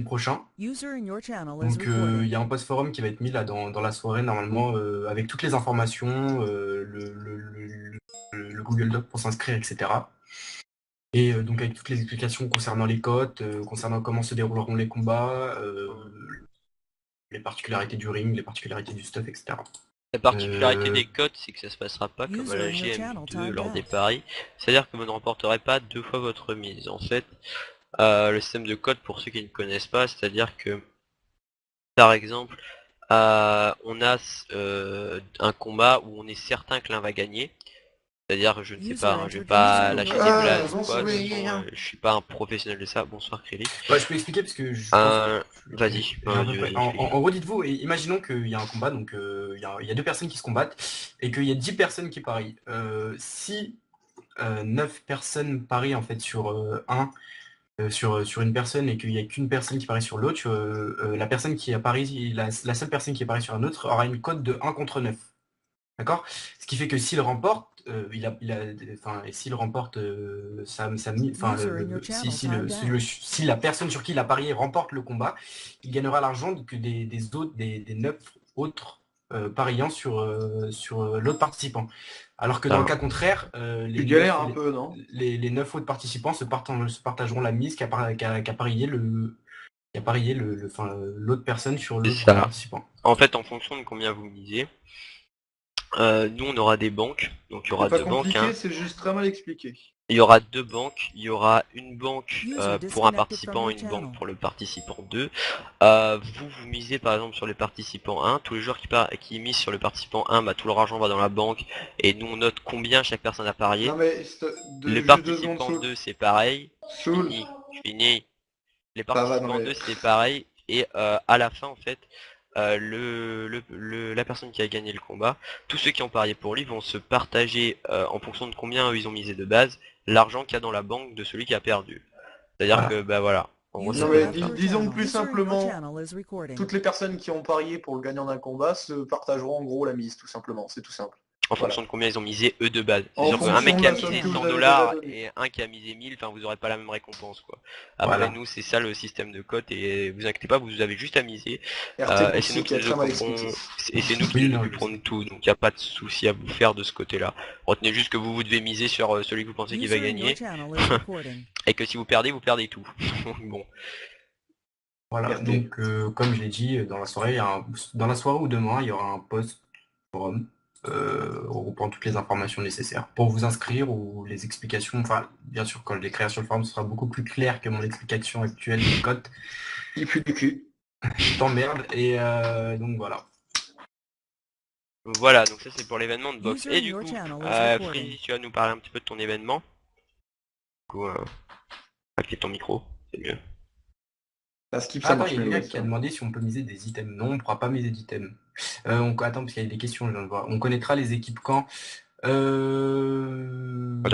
prochain. Donc il y a un post-forum qui va être mis là dans la soirée normalement avec toutes les informations, le Google Doc pour s'inscrire, etc. Et donc avec toutes les explications concernant les cotes, concernant comment se dérouleront les combats, les particularités du ring, les particularités du stuff, etc. La particularité Euh, des cotes, c'est que ça se passera pas comme à User la in your channel GM2 timed lors des out. paris. C'est-à-dire que vous ne remporterez pas 2 fois votre mise. En fait, le système de cotes, pour ceux qui ne connaissent pas, c'est-à-dire que, par exemple, on a un combat où on est certain que l'un va gagner. C'est-à-dire, je ne sais User pas, hein, je vais entered your pas channel. lâcher des blagues ou quoi, de toute Bonsoir. façon, je suis pas un professionnel de ça. Bonsoir Kelly. Ouais, je peux expliquer parce que je pense que Vas-y, j'ai à peu près. vas-y, En, explique. en gros, dites-vous, imaginons qu'il y a un combat, donc il y a deux personnes qui se combattent et qu'il y a 10 personnes qui parient. Si 9 personnes parient en fait sur sur une personne et qu'il n'y a qu'une personne qui parie sur l'autre, la personne qui a pari, la seule personne qui a pari sur un autre aura une cote de 1 contre 9. D'accord? Ce qui fait que s'il remporte, enfin, et s'il remporte enfin, User in your channel timed out. si la personne sur qui il a parié remporte le combat, il gagnera l'argent que des autres, des 9 autres pariant sur l'autre participant. Alors que dans le cas contraire, Tu galères un peu, non? les 9 autres participants se partageront la mise qu'a parié enfin, l'autre personne sur C'est l'autre ça. participant. En fait, en fonction de combien vous misez, nous on aura des banques, donc il y aura C'est pas deux banques. compliqué, c'est juste très mal expliqué. Il y aura deux banques, il y aura une banque User pour un disconnected from participant et your une banque channel. pour le participant 2. Vous misez par exemple sur le participant 1, tous les joueurs qui misent sur le participant 1, bah, tout leur argent va dans la banque et nous on note combien chaque personne a parié. Non mais, Le juste 2 secondes, participant Soul. 2 c'est pareil. Soul, Je finis. Les ça va, non participants mais... 2 c'est pareil et à la fin en fait la personne qui a gagné le combat, tous ceux qui ont parié pour lui vont se partager en fonction de combien ils ont misé de base l'argent qu'il y a dans la banque de celui qui a perdu. C'est-à-dire Voilà. que bah voilà. En gros, User ça Non peut mais, left être ça. your disons channel. plus User in your simplement, channel is recording. toutes les personnes qui ont parié pour le gagnant d'un combat se partageront en gros la mise, tout simplement, c'est tout simple. En Voilà. fonction de combien ils ont misé eux de base. En C'est-à-dire qu'un fonction mec de qui a la somme misé que vous 100 avez déjà dollars donnée. et un qui a misé 1000, enfin vous aurez pas la même récompense quoi. Voilà. Après nous c'est ça le système de cote et vous inquiétez pas, vous avez juste à miser. RT Et c'est nous qui a qui nous très mal occuperons expliqué. et c'est nous qui Oui, nous non, occuperons de tout, donc il n'y a pas de souci à vous faire de ce côté-là. Retenez juste que vous devez miser sur celui que vous pensez qu'il va User in your gagner channel is recording. et que si vous perdez tout. Bon. Voilà, RT. donc comme je l'ai dit, dans la soirée, dans la soirée ou demain, il y aura un post forum regroupant toutes les informations nécessaires pour vous inscrire ou les explications. Enfin, bien sûr, quand je l'écrirai sur le forum, ce sera beaucoup plus clair que mon explication actuelle des codes. Il pue du cul. Je t'emmerde et donc voilà. Voilà, donc ça c'est pour l'événement de boxe. User Et in du your coup, channel is recording. Freezy, tu vas nous parler un petit peu de ton événement. Du coup, active ton micro, c'est mieux. La skip, Ah, ça attends, marche il y a mieux. quelqu'un qui a demandé si on peut miser des items. Non, on ne pourra pas miser d'items. Attends, parce qu'il y a des questions, je viens de voir. On connaîtra les équipes quand Attends,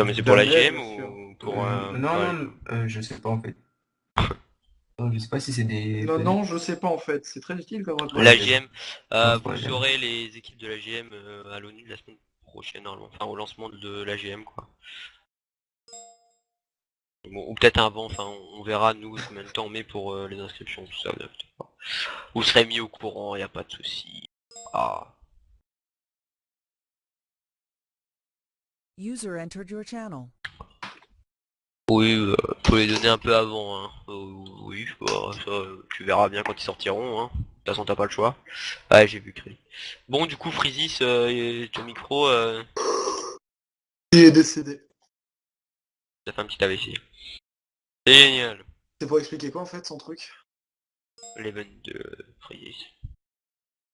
mais c'est pour la Jamais, GM bien sûr. ou pour... non, je sais pas en fait. Non, je sais pas si c'est des... Non, je sais pas en fait, c'est très utile comme réponse. La GM, Non, c'est pour vous la GM. saurez les équipes de la GM à l'ONU la semaine prochaine normalement, enfin au lancement de la GM quoi. Bon, ou peut-être avant, enfin on verra nous combien de temps on met pour les inscriptions, tout ça, vous inquiétez pas. Vous serez mis au courant, y a pas de souci. Ah. User entered your channel. Oui, faut les donner un peu avant, hein. Oui, bah, ça, tu verras bien quand ils sortiront, hein. De toute façon, t'as pas le choix. Ouais, j'ai vu Crédit. Bon, du coup, Freezis, ton micro, Il est décédé. ça fait un petit AVC. C'est génial. C'est pour expliquer quoi en fait son truc? L'event de Freezis.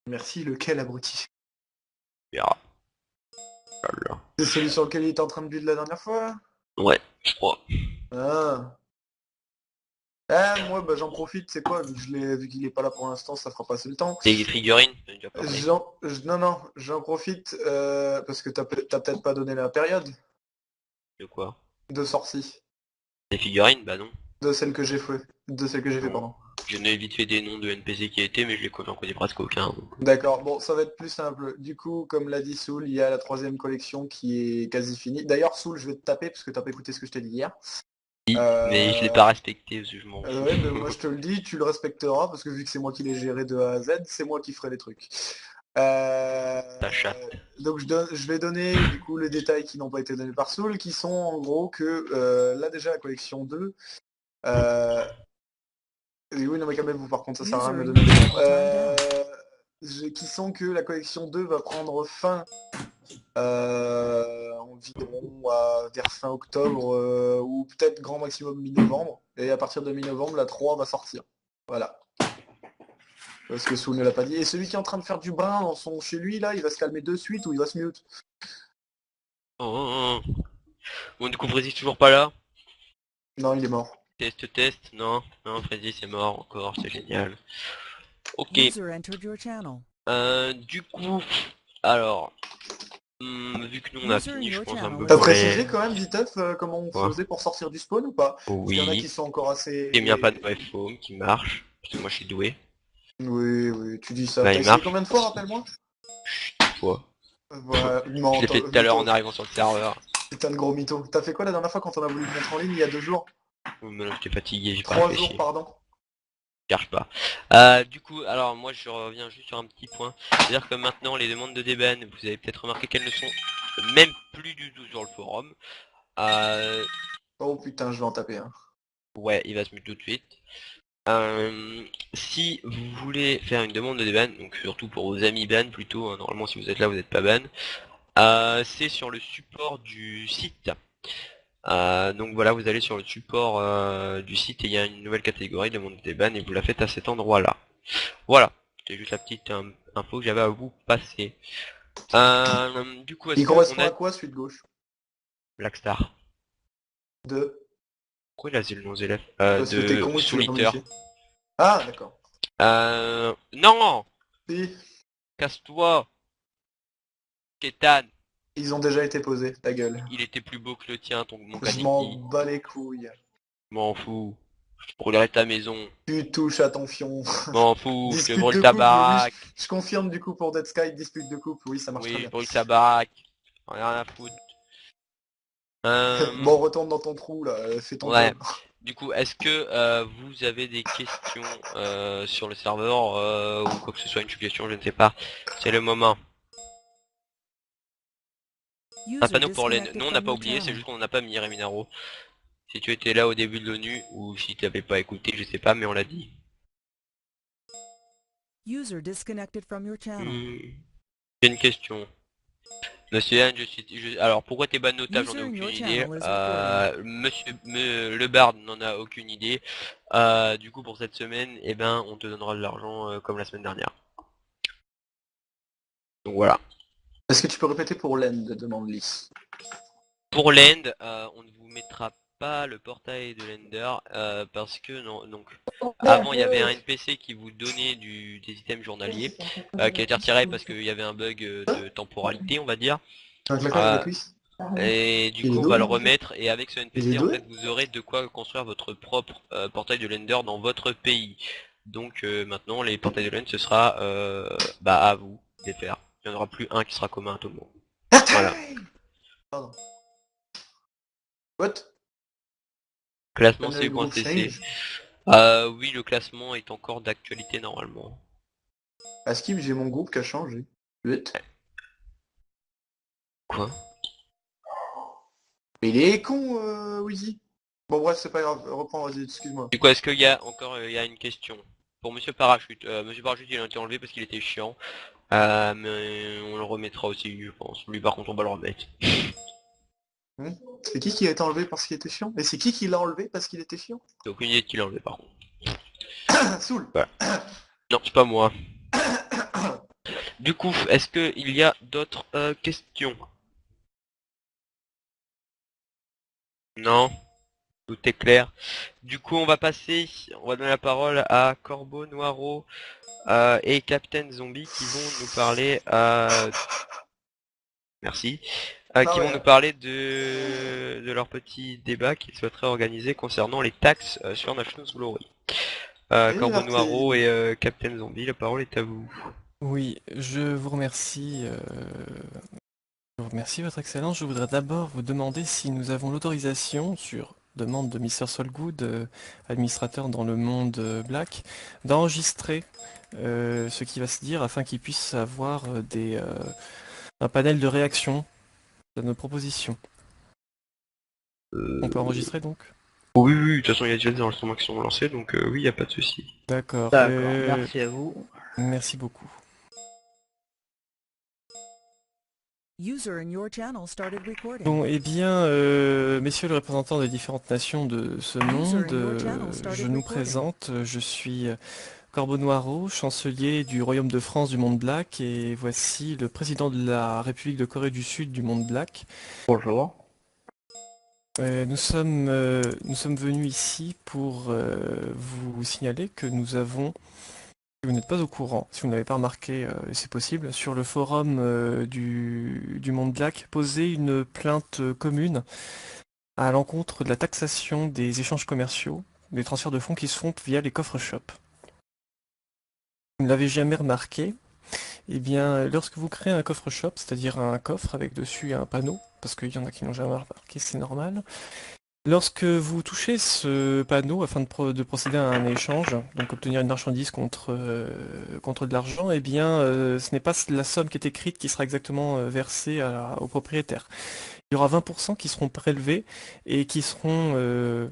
Merci, lequel abruti? Tu verras. Voilà. C'est celui sur lequel il était en train de build la dernière fois là? Ouais, je crois. Ah. Ah, moi bah j'en profite, c'est quoi, vu qu'il est pas là pour l'instant, ça fera passer le temps. Des figurines, t'en as déjà parlé. Non, j'en profite parce que t'as peut-être pas donné la période De quoi? de sortie. Des figurines? Bah non. De celle que j'ai fait. De celle que j'ai fait, pardon. Je n'ai vite fait des noms de NPC qui étaient, mais j'en connais presque aucun. Donc. D'accord, bon, ça va être plus simple. Du coup, comme l'a dit Soul, il y a la 3ème collection qui est quasi finie. D'ailleurs, Soul, je vais te taper parce que t'as pas écouté ce que je t'ai dit hier. Mais je l'ai pas respecté parce que je m'en fous. Ouais, mais moi je te le dis, tu le respecteras parce que vu que c'est moi qui l'ai géré de A à Z, c'est moi qui ferai les trucs. Ta chatte. Donc je vais donner du coup les détails qui n'ont pas été donnés par Soul, qui sont en gros que là déjà la collection 2. Et oui, non mais quand même vous par contre ça sert à rien de me donner des noms. Qui sont que la collection 2 va prendre fin environ vers fin octobre ou peut-être grand maximum mi-novembre. Et à partir de mi-novembre, la 3 va sortir. Voilà. Parce que Soul ne l'a pas dit. Et celui qui est en train de faire du brin chez lui, là, il va se calmer de suite ou il va se mute. Oh. Bon, du coup, Freddy toujours pas là. Non, il est mort. Test, non, Freddy c'est mort encore, c'est génial. Ok, User entered your channel. du coup, alors, vu que nous on a User in fini, je your pense un channel peu was T'as pour précisé les... quand même, Viteuf, comment on Quoi faisait pour sortir du spawn ou pas? Parce qu'il y en a qui Oui, sont encore assez... j'ai mis un panneau iPhone qui marche, parce que moi je suis doué. Oui, tu dis ça. Bah T'as il essayé marche, combien de fois, rappelle-moi? chut, fois. Voilà, Je non, l'ai fait tout à l'heure en arrivant sur le serveur. putain de gros mytho. T'as fait quoi la dernière fois quand on a voulu te mettre en ligne il y a 2 jours? Mais là j'étais fatigué, j'ai pas 3 réfléchi. jours, pardon. Je cherche pas. Du coup, alors moi je reviens juste sur un petit point. C'est-à-dire que maintenant les demandes de déban, vous avez peut-être remarqué qu'elles ne sont même plus du tout sur le forum. Oh putain, je vais en taper un. Ouais, il va se mettre tout de suite. Si vous voulez faire une demande de déban, donc surtout pour vos amis ban plutôt, hein, normalement si vous êtes là vous n'êtes pas ban, c'est sur le support du site. Donc voilà, vous allez sur le support du site et il y a une nouvelle catégorie demande de déban et vous la faites à cet endroit-là. Voilà, c'était juste la petite info que j'avais à vous passer. Du coup, est-ce Il qu'on correspond a à quoi, celui de gauche? Blackstar? De... Pourquoi il a zéro nos élèves Parce que t'es De con et que tu l'as pas Souliter. modifié. Ah, d'accord. Non, Si, casse-toi, Kétan. ils ont déjà été posés, ta gueule. Il était plus beau que le tien, mon Je m'en Kaneki. bats les couilles. M'en fous. Je brûlerai ta maison. Tu touches à ton fion. M'en fous, je te Dispute brûle de ta couple, oui, baraque. je confirme du coup pour Dead Sky, dispute de couple, oui, ça marche très Oui, je bien. brûle ta baraque. J'en ai rien à foutre. Bon, retourne dans ton trou là, fais ton Ouais. job. Du coup, est-ce que vous avez des questions sur le serveur ou quoi que ce soit, une suggestion, je ne sais pas. C'est le moment. Un User panneau pour l'aide. disconnected Non, on n'a from pas your oublié, c'est channel. juste qu'on n'a pas mis Reminaro. Si tu étais là au début de l'ONU, ou si tu n'avais pas écouté, je sais pas, mais on l'a dit. User disconnected from your channel. J'ai une question. Monsieur Anne, alors pourquoi t'es ban notable, j'en ai User in aucune your idée. channel is recording. Le Bard n'en a aucune idée. Du coup pour cette semaine, eh ben on te donnera de l'argent comme la semaine dernière. Donc voilà. Est-ce que tu peux répéter pour l'end, demande Lys. Pour l'end, on ne vous mettra pas le portail de l'ender parce que non, donc avant il y avait un NPC qui vous donnait des items journaliers qui a été retiré parce qu'il y avait un bug de temporalité, on va dire. Un claquant dans la cuisse. Et du Il est coup on dos, va le lui, en fait. remettre et avec ce Il NPC est en doué. fait vous aurez de quoi construire votre propre portail de l'ender dans votre pays. Donc maintenant les portails de l'end ce sera à vous de les faire. Il n'y en aura plus un qui sera commun à tout le monde. Voilà. Pardon. What? Classement Annual group C.cc. change. Oui, le classement est encore d'actualité normalement. À Skip, j'ai mon groupe qui a changé. 8. Quoi? Mais il est con, Wheezy. Bon bref, c'est pas grave, reprends, vas-y, excuse-moi. Du coup, est-ce qu'il y a encore il y a une question pour Monsieur Parachute? Monsieur Parachute, il a été enlevé parce qu'il était chiant. Mais on le remettra aussi, je pense. Lui, par contre, on va le remettre. C'est qui a été enlevé parce qu'il était chiant? Et c'est qui l'a enlevé parce qu'il était chiant? J'ai aucune idée de qui l'a enlevé, par contre. Soul. Voilà. Non, c'est pas moi. Du coup, est-ce qu'il y a d'autres questions? Non, tout est clair. Du coup, on va donner la parole à Corbeau, Noiro et Captain Zombie qui vont nous parler. Merci. Qui vont nous parler de leur petit débat qu'ils souhaiteraient organiser concernant les taxes sur National Glory. Corbeau, Noiro et Captain Zombie, la parole est à vous. Oui, je vous remercie. Je vous remercie, Votre Excellence. Je voudrais d'abord vous demander si nous avons l'autorisation sur demande de Mr. Solgood, administrateur dans le monde Black, d'enregistrer ce qui va se dire afin qu'il puisse avoir un panel de réaction à nos propositions. On peut enregistrer donc? Oui, oui, de toute façon, il y a déjà des enregistrements qui sont lancés, donc oui, il n'y a pas de souci. D'accord. D'accord, merci à vous. Merci beaucoup. User in your channel started recording. Bon, eh bien, messieurs les représentants des différentes nations de ce monde, je nous présente, je suis Corbeau Noirot, chancelier du Royaume de France du monde Black, et voici le président de la République de Corée du Sud du monde Black. Bonjour. Nous sommes venus ici pour vous signaler que nous avons, si vous n'êtes pas au courant, si vous n'avez pas remarqué, c'est possible, sur le forum du monde Black, posé une plainte commune à l'encontre de la taxation des échanges commerciaux, des transferts de fonds qui se font via les coffres shop. Vous ne l'avez jamais remarqué, eh bien, lorsque vous créez un coffre shop, c'est-à-dire un coffre avec dessus un panneau, parce qu'il y en a qui n'ont jamais remarqué, c'est normal. Lorsque vous touchez ce panneau afin de procéder à un échange, donc obtenir une marchandise contre de l'argent, eh bien, ce n'est pas la somme qui est écrite qui sera exactement versée au propriétaire. Il y aura 20% qui seront prélevés et qui seront...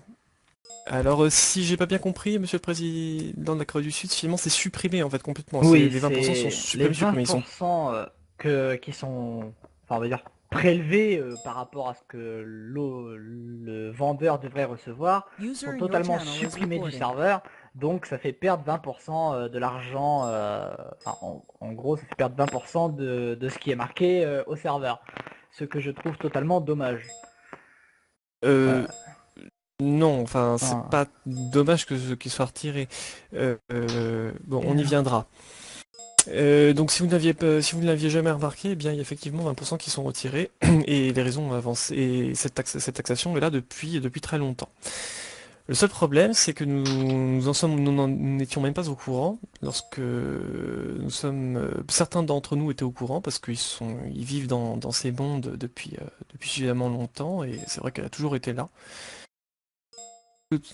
Alors, si j'ai pas bien compris, monsieur le président de la Corée du Sud, finalement, c'est supprimé en fait complètement. Oui, Les 20% sont supprimés. les 20% qui sont, enfin, on va dire, prélevés par rapport à ce que le vendeur devrait recevoir User sont in your totalement channel is supprimés du recording. serveur, donc ça fait perdre 20% de l'argent, en gros ça fait perdre 20% de ce qui est marqué au serveur, ce que je trouve totalement dommage. Non, enfin, c'est Ah. pas dommage qu'il soit retiré. Bon, on y viendra. Donc si vous ne l'aviez jamais remarqué, eh bien il y a effectivement 20% qui sont retirés et les raisons avancées. Et cette taxation est là depuis très longtemps. Le seul problème, c'est que nous n'étions même pas au courant lorsque certains d'entre nous étaient au courant parce ils vivent dans ces mondes depuis suffisamment longtemps et c'est vrai qu'elle a toujours été là.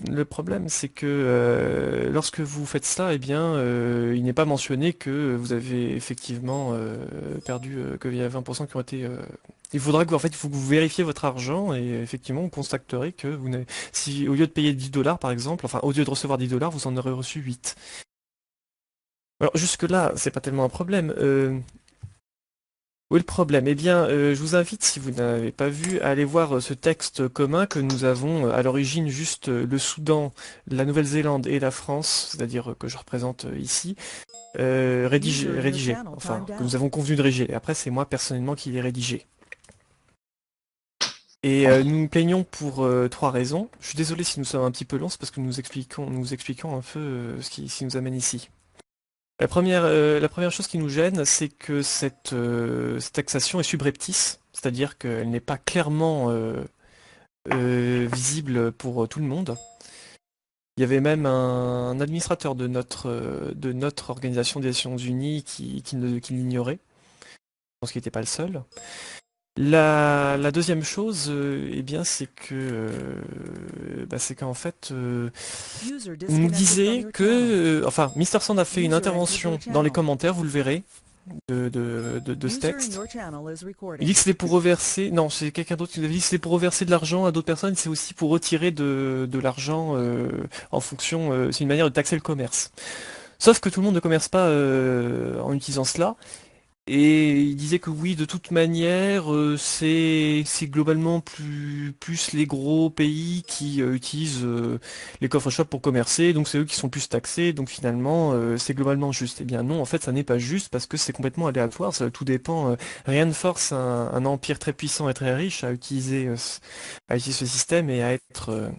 Le problème, c'est que lorsque vous faites ça, eh bien, il n'est pas mentionné que vous avez effectivement perdu, qu'il y a 20% qui ont été... Il faudra que, en fait, il faut que vous vérifiez votre argent et effectivement, vous constaterez que vous n'avez... Si au lieu de payer 10$ par exemple, enfin, au lieu de recevoir 10$, vous en aurez reçu 8. Alors jusque-là, c'est pas tellement un problème. Où est le problème? Eh bien, je vous invite, si vous n'avez pas vu, à aller voir ce texte commun que nous avons à l'origine juste le Soudan, la Nouvelle-Zélande et la France, c'est-à-dire que je représente ici, rédigé, enfin, que nous avons convenu de rédiger. Et après, c'est moi personnellement qui l'ai rédigé. Et nous nous plaignons pour 3 raisons. Je suis désolé si nous sommes un petit peu longs, c'est parce que nous expliquons un peu ce qui nous amène ici. La première chose qui nous gêne, c'est que cette taxation est subreptice, c'est-à-dire qu'elle n'est pas clairement visible pour tout le monde. Il y avait même un administrateur de notre organisation des Nations Unies qui l'ignorait. Je pense qu'il n'était pas le seul. La deuxième chose, eh bien, c'est qu'en fait, on nous disait que, enfin, Mr. Sand a fait une intervention dans les commentaires, vous le verrez, de ce texte. Il dit que c'était pour reverser, non, c'est quelqu'un d'autre qui nous avait dit que c'était pour reverser de l'argent à d'autres personnes, c'est aussi pour retirer de l'argent en fonction, c'est une manière de taxer le commerce. Sauf que tout le monde ne commerce pas en utilisant cela. Et il disait que oui, de toute manière, c'est globalement plus les gros pays qui utilisent les coffre shops pour commercer, donc c'est eux qui sont plus taxés, donc finalement c'est globalement juste. Eh bien non, en fait ça n'est pas juste parce que c'est complètement aléatoire, tout dépend, rien ne force un empire très puissant et très riche à utiliser ce système et à être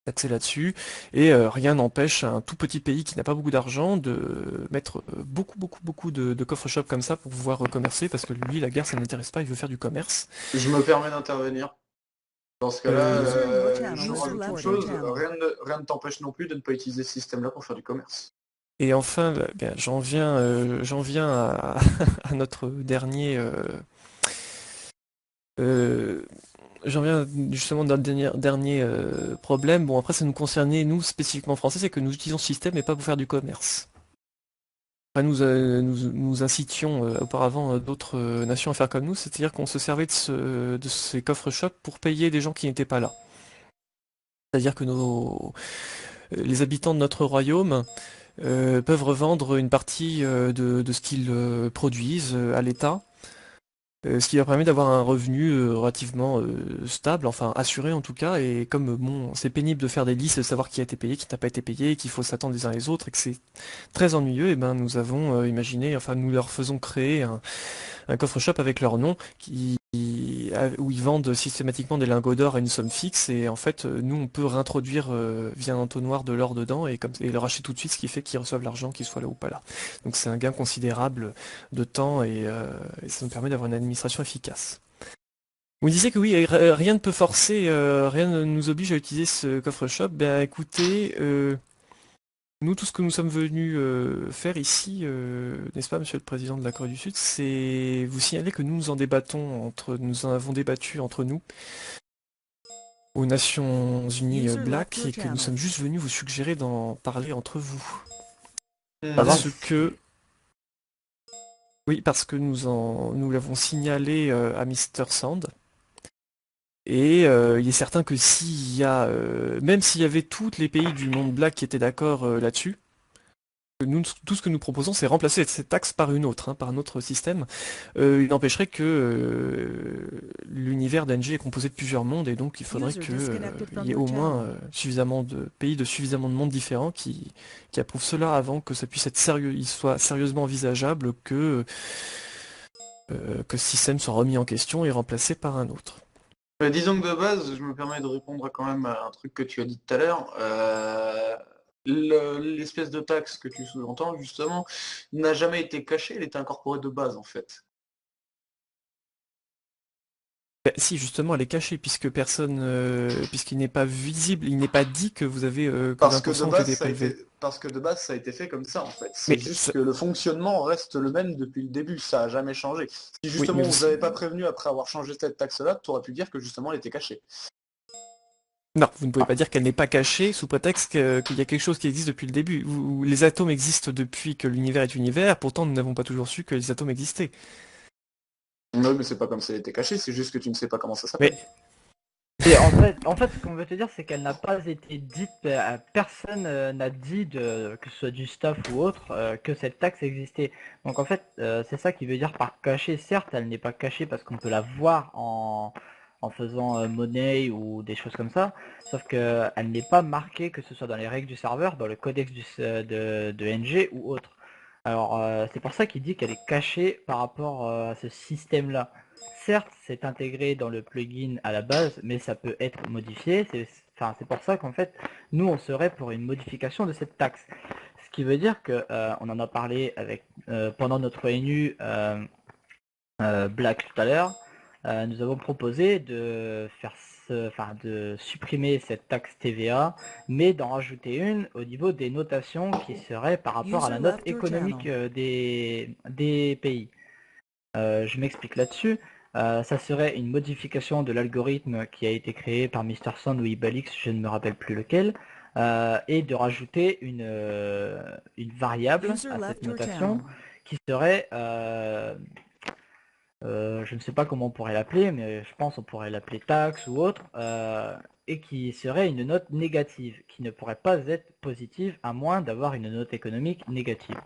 taxé là-dessus, et rien n'empêche un tout petit pays qui n'a pas beaucoup d'argent de mettre beaucoup de coffre-shop comme ça pour pouvoir commercer, parce que lui, la guerre, ça ne l'intéresse pas, il veut faire du commerce. Je me permets d'intervenir. Dans ce cas-là, je User rajoute une left chose, your channel. rien ne t'empêche non plus de ne pas utiliser ce système-là pour faire du commerce. Et enfin, bien, j'en viens à notre dernier j'en viens justement dans le dernier problème. Bon, après, ça nous concernait, nous, spécifiquement français, c'est que nous utilisons ce système et pas pour faire du commerce. Après, nous incitions auparavant d'autres nations à faire comme nous, c'est-à-dire qu'on se servait de ces coffres shops pour payer des gens qui n'étaient pas là. C'est-à-dire que les habitants de notre royaume peuvent revendre une partie de ce qu'ils produisent à l'État. Ce qui leur permet d'avoir un revenu relativement stable, enfin assuré en tout cas, et comme bon, c'est pénible de faire des listes, de savoir qui a été payé, qui n'a pas été payé, qu'il faut s'attendre les uns les autres, et que c'est très ennuyeux, et ben nous avons imaginé, enfin nous leur faisons créer un coffre shop avec leur nom où ils vendent systématiquement des lingots d'or à une somme fixe et en fait nous on peut réintroduire via un entonnoir de l'or dedans et le racheter tout de suite, ce qui fait qu'ils reçoivent l'argent qu'ils soient là ou pas là. Donc c'est un gain considérable de temps et ça nous permet d'avoir une administration efficace. Vous disiez que oui, rien ne peut forcer, rien ne nous oblige à utiliser ce coffre shop. Ben écoutez, nous, tout ce que nous sommes venus faire ici, n'est-ce pas, Monsieur le Président de la Corée du Sud, c'est vous signaler que nous en nous en avons débattu entre nous aux Nations Unies Black et que nous sommes juste venus vous suggérer d'en parler entre vous. Parce que nous l'avons signalé à Mr. Sand. Et il est certain que s'il y a, même s'il y avait tous les pays du monde black qui étaient d'accord là-dessus, tout ce que nous proposons, c'est remplacer cette taxe par une autre, par un autre système. Il n'empêcherait que l'univers d'Engie est composé de plusieurs mondes et donc il faudrait qu'il y ait au moins suffisamment de pays de suffisamment de mondes différents qui approuvent cela avant que ça puisse être sérieux, il soit sérieusement envisageable que ce système soit remis en question et remplacé par un autre. Disons que de base, je me permets de répondre quand même à un truc que tu as dit tout à l'heure. L'espèce de taxe que tu sous-entends, justement, n'a jamais été cachée, elle était incorporée de base, en fait. Ben, si justement elle est cachée puisque puisqu'il n'est pas visible, il n'est pas dit que vous avez que Parce que de 20% qui base, été prélevé. parce que de base, ça a été fait comme ça, en fait. C'est juste que le fonctionnement reste le même depuis le début, ça a jamais changé. Si justement vous n'avez pas prévenu après avoir changé cette taxe-là, tu aurais pu dire que justement elle était cachée. Non, vous ne pouvez pas dire qu'elle n'est pas cachée sous prétexte qu'il y a quelque chose qui existe depuis le début. Les atomes existent depuis que l'univers est univers, pourtant nous n'avons pas toujours su que les atomes existaient. Non, mais c'est pas comme si elle était cachée, c'est juste que tu ne sais pas comment ça s'appelle. Et en fait, ce qu'on veut te dire, c'est qu'elle n'a pas été dite, personne n'a dit, que ce soit du staff ou autre, que cette taxe existait. Donc en fait, c'est ça qui veut dire par cachée. Certes, elle n'est pas cachée parce qu'on peut la voir en faisant monnaie ou des choses comme ça, sauf qu'elle n'est pas marquée, que ce soit dans les règles du serveur, dans le codex de NG ou autre. Alors c'est pour ça qu'il dit qu'elle est cachée par rapport à ce système-là. Certes, c'est intégré dans le plugin à la base, mais ça peut être modifié. C'est pour ça qu'en fait, nous, on serait pour une modification de cette taxe. Ce qui veut dire que on en a parlé avec pendant notre ONU Black tout à l'heure. Nous avons proposé de de supprimer cette taxe TVA, mais d'en rajouter une au niveau des notations qui seraient par rapport à la note économique des pays. Je m'explique là-dessus. Ça serait une modification de l'algorithme qui a été créé par Mr. Sand ou Ibalix, je ne me rappelle plus lequel, et de rajouter une variable à cette notation qui serait, je ne sais pas comment on pourrait l'appeler, mais je pense qu'on pourrait l'appeler taxe ou autre, et qui serait une note négative, qui ne pourrait pas être positive à moins d'avoir une note économique négative.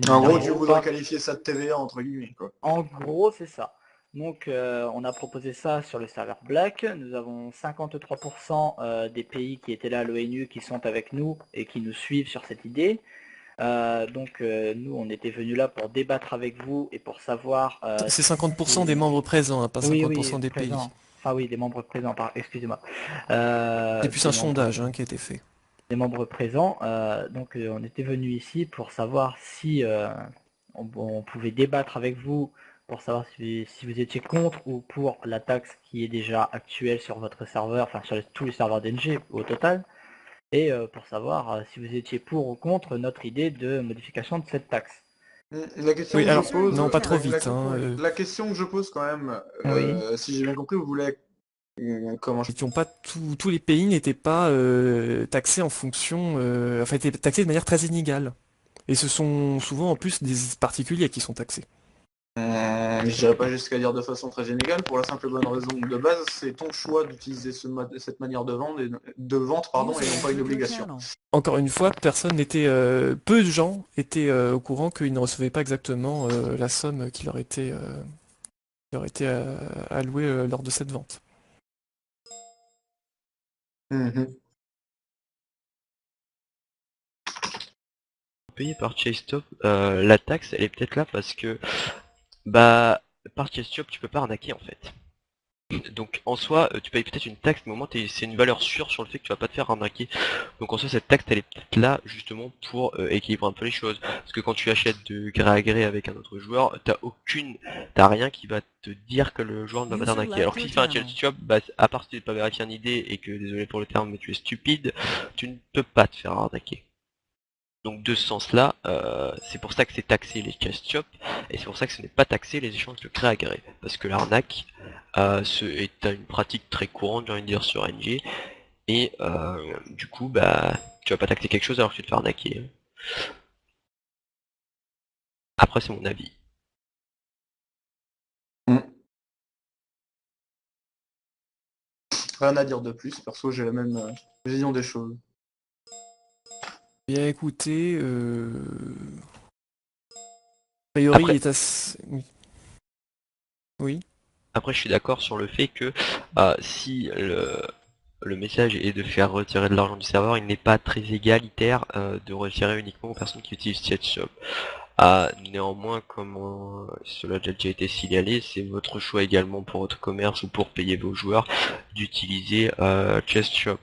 En gros, tu voudrais qualifier ça de TVA entre guillemets, quoi. En gros, c'est ça. Donc, on a proposé ça sur le serveur Black. Nous avons 53% des pays qui étaient là à l'ONU qui sont avec nous et qui nous suivent sur cette idée. Donc, nous, on était venus là pour débattre avec vous et pour savoir... c'est 50% des membres présents, pas 50% des pays. Enfin oui, des membres présents, excusez-moi. C'est plus un sondage qui a été fait. Des membres présents. Donc, on était venus ici pour savoir si on pouvait débattre avec vous pour savoir si vous étiez contre ou pour la taxe qui est déjà actuelle sur votre serveur, enfin sur tous les serveurs d'NG au total, et pour savoir si vous étiez pour ou contre notre idée de modification de cette taxe. La question que je pose, non, pas trop vite. La question que je pose quand même, oui. si j'ai bien compris, vous voulez Comment je... Tous les pays n'étaient pas taxés en fonction, enfin étaient taxés de manière très inégale. Et ce sont souvent en plus des particuliers qui sont taxés. Je dirais pas jusqu'à dire de façon très inégale, pour la simple et bonne raison de base, c'est ton choix d'utiliser cette manière de vente, pardon, et non pas une obligation. Encore une fois, peu de gens étaient au courant qu'ils ne recevaient pas exactement la somme qui leur était allouée lors de cette vente. Mhm. Payé par Chase-Stop, la taxe elle est peut-être là parce que bah par Chase-Stop tu peux pas arnaquer en fait. Donc en soi tu payes peut-être une taxe mais au moins c'est une valeur sûre sur le fait que tu vas pas te faire arnaquer. Donc en soi cette taxe elle est peut-être là justement pour équilibrer un peu les choses. Parce que quand tu achètes de gré à gré avec un autre joueur, t'as rien qui va te dire que le joueur ne va pas t'arnaquer. Alors que si tu fais un Chase-Stop, bah à part si tu n'es pas vérifié une idée et que désolé pour le terme mais tu es stupide, tu ne peux pas te faire arnaquer. Donc de ce sens-là, c'est pour ça que c'est taxé les chest shops, et c'est pour ça que ce n'est pas taxé les échanges de gré à gré. Parce que l'arnaque est une pratique très courante, j'ai envie de dire, sur NG, et du coup, bah, tu vas pas taxer quelque chose alors que tu te fais arnaquer. Après, c'est mon avis. Rien à dire de plus, perso j'ai la même vision des choses. Bien écoutez, a priori Après- il est assez... Oui. Après, je suis d'accord sur le fait que si le message est de faire retirer de l'argent du serveur, il n'est pas très égalitaire de retirer uniquement aux personnes qui utilisent ChatShop. Néanmoins, comme cela a déjà été signalé, c'est votre choix également pour votre commerce ou pour payer vos joueurs d'utiliser ChestShop.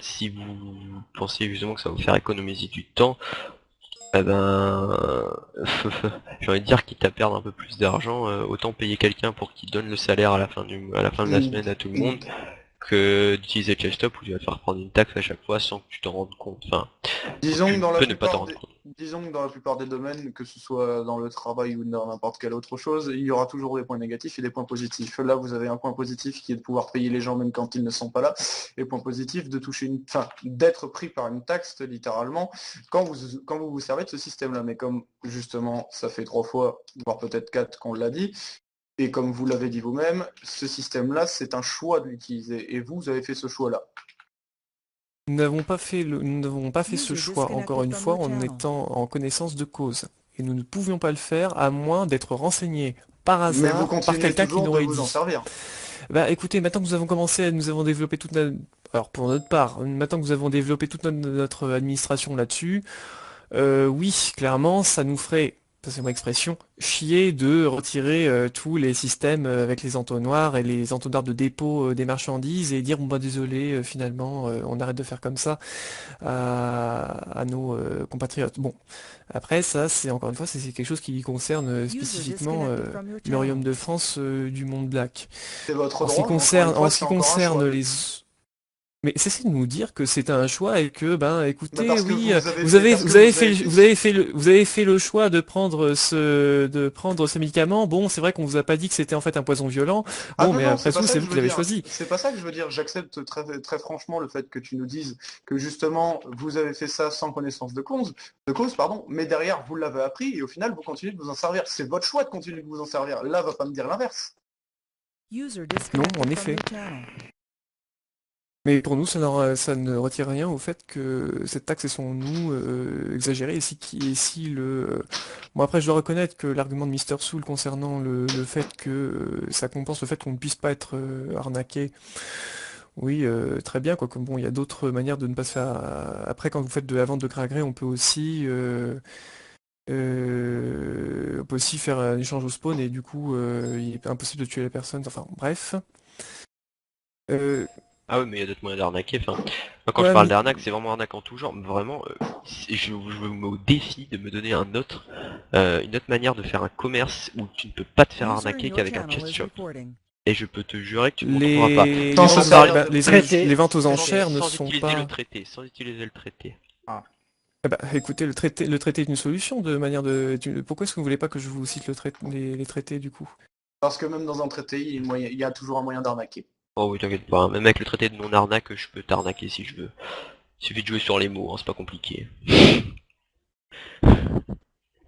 Si vous pensez justement que ça va vous faire économiser du temps, eh ben, j'ai envie de dire quitte à perdre un peu plus d'argent, autant payer quelqu'un pour qu'il donne le salaire à la fin de la semaine à tout le monde que d'utiliser ChestShop où tu vas te faire prendre une taxe à chaque fois sans que tu t'en rendes compte. Enfin, Disons tu que dans la peux ne pas t'en plupart rendre compte. disons que dans la plupart des domaines, que ce soit dans le travail ou dans n'importe quelle autre chose, il y aura toujours des points négatifs et des points positifs. Là, vous avez un point positif qui est de pouvoir payer les gens même quand ils ne sont pas là, et point positif de d'être pris par une taxe littéralement quand vous servez de ce système-là. Mais comme justement, ça fait 3 fois, voire peut-être 4 qu'on l'a dit, et comme vous l'avez dit vous-même, ce système-là, c'est un choix de l'utiliser, et vous avez fait ce choix-là. Nous n'avons pas fait ce choix, encore une fois, en étant en connaissance de cause. Et nous ne pouvions pas le faire à moins d'être renseignés par Mais vous hasard par continuez quelqu'un qui toujours nous de aurait vous en dit. servir. Bah écoutez, maintenant que nous avons développé toute notre... Alors pour notre part, maintenant que nous avons développé toute notre administration là-dessus, oui, clairement, ça nous ferait, passez-moi l'expression, chier de retirer tous les systèmes avec les entonnoirs et les entonnoirs de dépôt des marchandises et dire bon bah désolé, finalement, on arrête de faire comme ça à nos compatriotes. Bon, après ça, c'est encore une fois, c'est quelque chose qui concerne spécifiquement le Royaume de France du monde black. C'est votre En ce qui droit, mais encore une concerne, fois, c'est encore un choix. mais cessez de nous dire que c'est un choix et que, ben, écoutez, Parce que oui, vous avez fait, parce que vous avez fait- vous avez fait le choix de prendre ce médicament. Bon, c'est vrai qu'on vous a pas dit que c'était en fait un poison violent. Ah Bon, non, mais non, après c'est pas tout, ça c'est que vous je qui veux l'avez dire. choisi. C'est pas ça que je veux dire. J'accepte très, très franchement le fait que tu nous dises que justement vous avez fait ça sans connaissance de cause, pardon, mais derrière vous l'avez appris et au final vous continuez de vous en servir. C'est votre choix de continuer de vous en servir. Là, va pas me dire l'inverse. Non, en effet. Mais pour nous, ça ne retire rien au fait que cette taxe est selon nous exagérée. Bon après, je dois reconnaître que l'argument de Mister Soul concernant le fait que ça compense le fait qu'on ne puisse pas être arnaqué. Oui, très bien, quoi. Comme bon, il y a d'autres manières de ne pas se faire. Après, quand vous faites de la vente de gré à gré, on peut aussi faire un échange au spawn et du coup, il est impossible de tuer la personne. Enfin, bref. Euh, Ah oui, mais il y a d'autres moyens d'arnaquer. Enfin, moi, quand je ouais, parle mais d'arnaque, c'est vraiment arnaque en tout genre. Vraiment, je me mets au défi de me donner une autre manière de faire un commerce où tu ne peux pas te faire arnaquer qu'avec un chest shop. Et je peux te jurer que tu ne me retrouveras pas. les, Sans les se ventes, servir bah, de traité. les ventes aux Sans- enchères ne Sans sont utiliser pas. le traité, sans utiliser le traité. Ah bah, écoutez, le traité est une solution de manière de. Pourquoi est-ce que vous voulez pas que je vous cite les traités du coup? Parce que même dans un traité, il y a toujours un moyen d'arnaquer. Oh oui, t'inquiète pas, hein. Même avec le traité de non-arnaque, je peux t'arnaquer si je veux. Il suffit de jouer sur les mots, hein, c'est pas compliqué.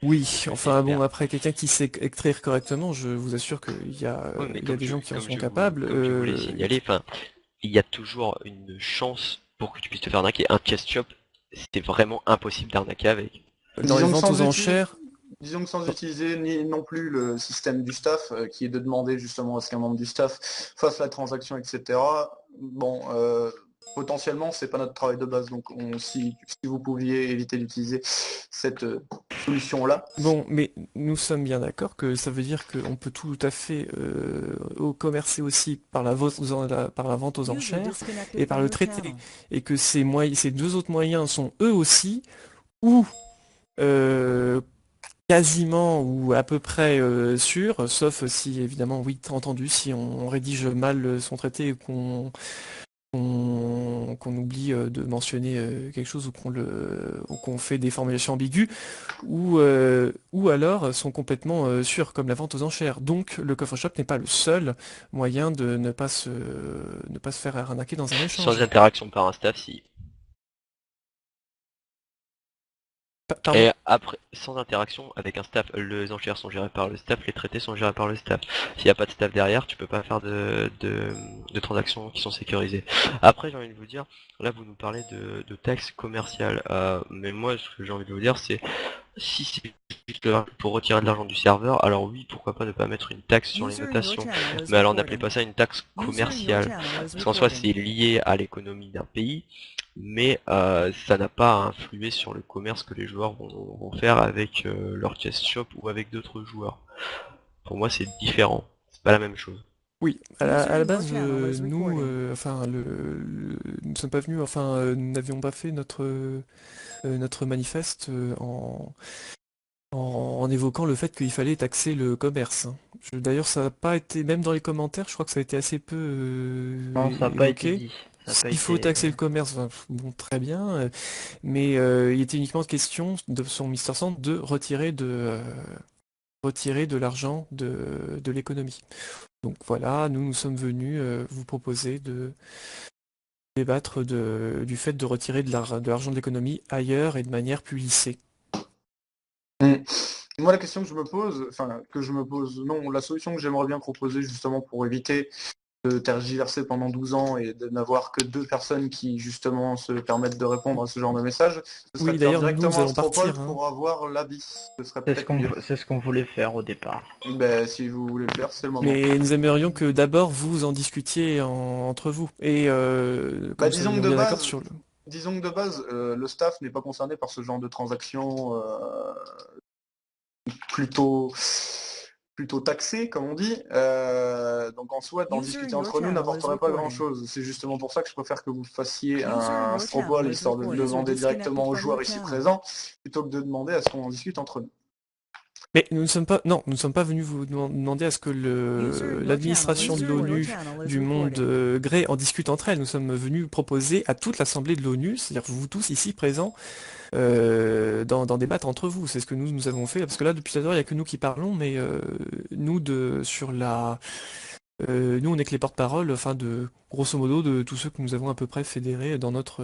Oui, enfin bon, J'espère. après quelqu'un qui sait écrire correctement, je vous assure qu'il y a, Ouais, mais il y a des gens qui en sont capables. comme je vous l'ai signalé, enfin, il y a toujours une chance pour que tu puisses te faire arnaquer. Un chest shop, c'est vraiment impossible d'arnaquer avec. Dans les Disons que ventes aux sans enchères, Disons que sans utiliser ni non plus le système du staff, qui est de demander justement à ce qu'un membre du staff fasse la transaction, etc. Bon, potentiellement, c'est pas notre travail de base. Donc, si vous pouviez éviter d'utiliser cette solution-là. bon, mais nous sommes bien d'accord que ça veut dire qu'on peut tout à fait commercer aussi par par la vente aux User enchères disconnected et par from le your traité, channel. et que ces deux autres moyens sont eux aussi, ou euh, quasiment ou à peu près sûrs, sauf si évidemment, oui, t'as entendu, si on rédige mal son traité et qu'on oublie de mentionner quelque chose ou qu'on fait des formulations ambiguës, ou alors sont complètement sûrs, comme la vente aux enchères. Donc le coffre shop n'est pas le seul moyen de ne pas se faire arnaquer dans un Sans échange. interaction par un staff, si. Pardon? Et après, sans interaction avec un staff, les enchères sont gérées par le staff, les traités sont gérés par le staff. S'il n'y a pas de staff derrière, tu peux pas faire de transactions qui sont sécurisées. Après, j'ai envie de vous dire, là vous nous parlez de taxes commerciales, mais moi ce que j'ai envie de vous dire c'est, si c'est juste pour retirer de l'argent du serveur, alors oui, pourquoi pas ne pas mettre une taxe sur les User in your notations, channel is mais alors n'appelez recording. pas ça une taxe User in your commerciale. channel is Parce qu'en soi, c'est recording. lié à l'économie d'un pays, mais ça n'a pas à influer sur le commerce que les joueurs vont faire avec leur chest shop ou avec d'autres joueurs. Pour moi, c'est différent. C'est pas la même chose. Oui, User à la in your base, channel is nous, recording. enfin, nous ne sommes pas venus, enfin, nous n'avions pas fait notre manifeste en évoquant le fait qu'il fallait taxer le commerce, hein. D'ailleurs, ça n'a pas été, même dans les commentaires, je crois que ça a été assez peu Non, ça n'a pas été évoqué. dit. Ça n'a pas Il faut été. taxer le commerce, enfin, bon, très bien, mais il était uniquement question de son Mister Sand de retirer de l'argent de l'économie. Donc voilà, nous sommes venus vous proposer de débattre du fait de retirer de l'argent de l'économie ailleurs et de manière plus lissée. Mm. Moi, la question que je me pose, non, la solution que j'aimerais bien proposer justement pour éviter de tergiverser pendant 12 ans et de n'avoir que 2 personnes qui justement se permettent de répondre à ce genre de message, ce serait Oui, de faire d'ailleurs, nous directement allons Astropol partir, hein. pour avoir l'avis. Ce serait peut-être mieux. C'est ce qu'on voulait faire au départ. Ben, si vous voulez le faire, c'est le moment. Mais nous aimerions que d'abord vous en discutiez entre vous. Et que Bah, nous soyons bien d'accord sur le... disons que de base, le staff n'est pas concerné par ce genre de transaction plutôt, plutôt taxé, comme on dit. Donc en soi, d'en User in discuter your entre nous channel is n'apporterait pas recording. grand-chose. C'est justement pour ça que je préfère que vous fassiez User in un your channel Stropole, is histoire de le recording. User demander disconnected directement aux from your joueurs ici channel. présents, plutôt que de demander à ce qu'on en discute entre nous. Mais nous ne sommes pas, non, nous ne sommes pas venus vous demander à ce que User in your l'administration de channel. User in your l'ONU channel is du monde recording. gré en discute entre elles. Nous sommes venus proposer à toute l'Assemblée de l'ONU, c'est-à-dire vous tous ici présents, d'en débattre entre vous. C'est ce que nous avons fait, parce que là, depuis tout à l'heure, il n'y a que nous qui parlons, mais nous, on n'est que les porte-parole, enfin, grosso modo, de tous ceux que nous avons à peu près fédérés dans notre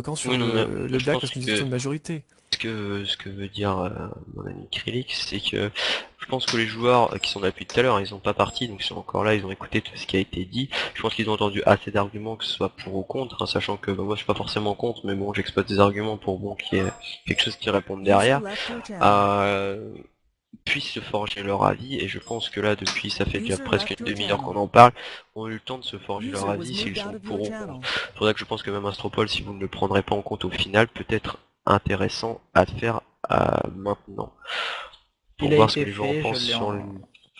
camp sur Oui, non, mais le je Black, pense parce que nous que étions une majorité. ce que veut dire mon ami Krilix, c'est que je pense que les joueurs qui sont là depuis tout à l'heure, ils sont pas partis, donc ils sont encore là, ils ont écouté tout ce qui a été dit. Je pense qu'ils ont entendu assez d'arguments, que ce soit pour ou contre, hein, sachant que bah, moi je suis pas forcément contre, mais bon, j'exploite des arguments pour bon qu'il y ait quelque chose qui réponde User derrière. left your channel. Puissent se forger leur avis, et je pense que là, depuis ça fait déjà User presque left une your demi-heure channel. qu'on en parle, ont eu le temps de se forger User leur was avis, moved s'ils out sont of pour your ou contre. channel. C'est pour ça que je pense que même Astropol, si vous ne le prendrez pas en compte au final, peut être intéressant à faire maintenant. Pour Il a voir ce que été les joueurs en fait, pensent sur le...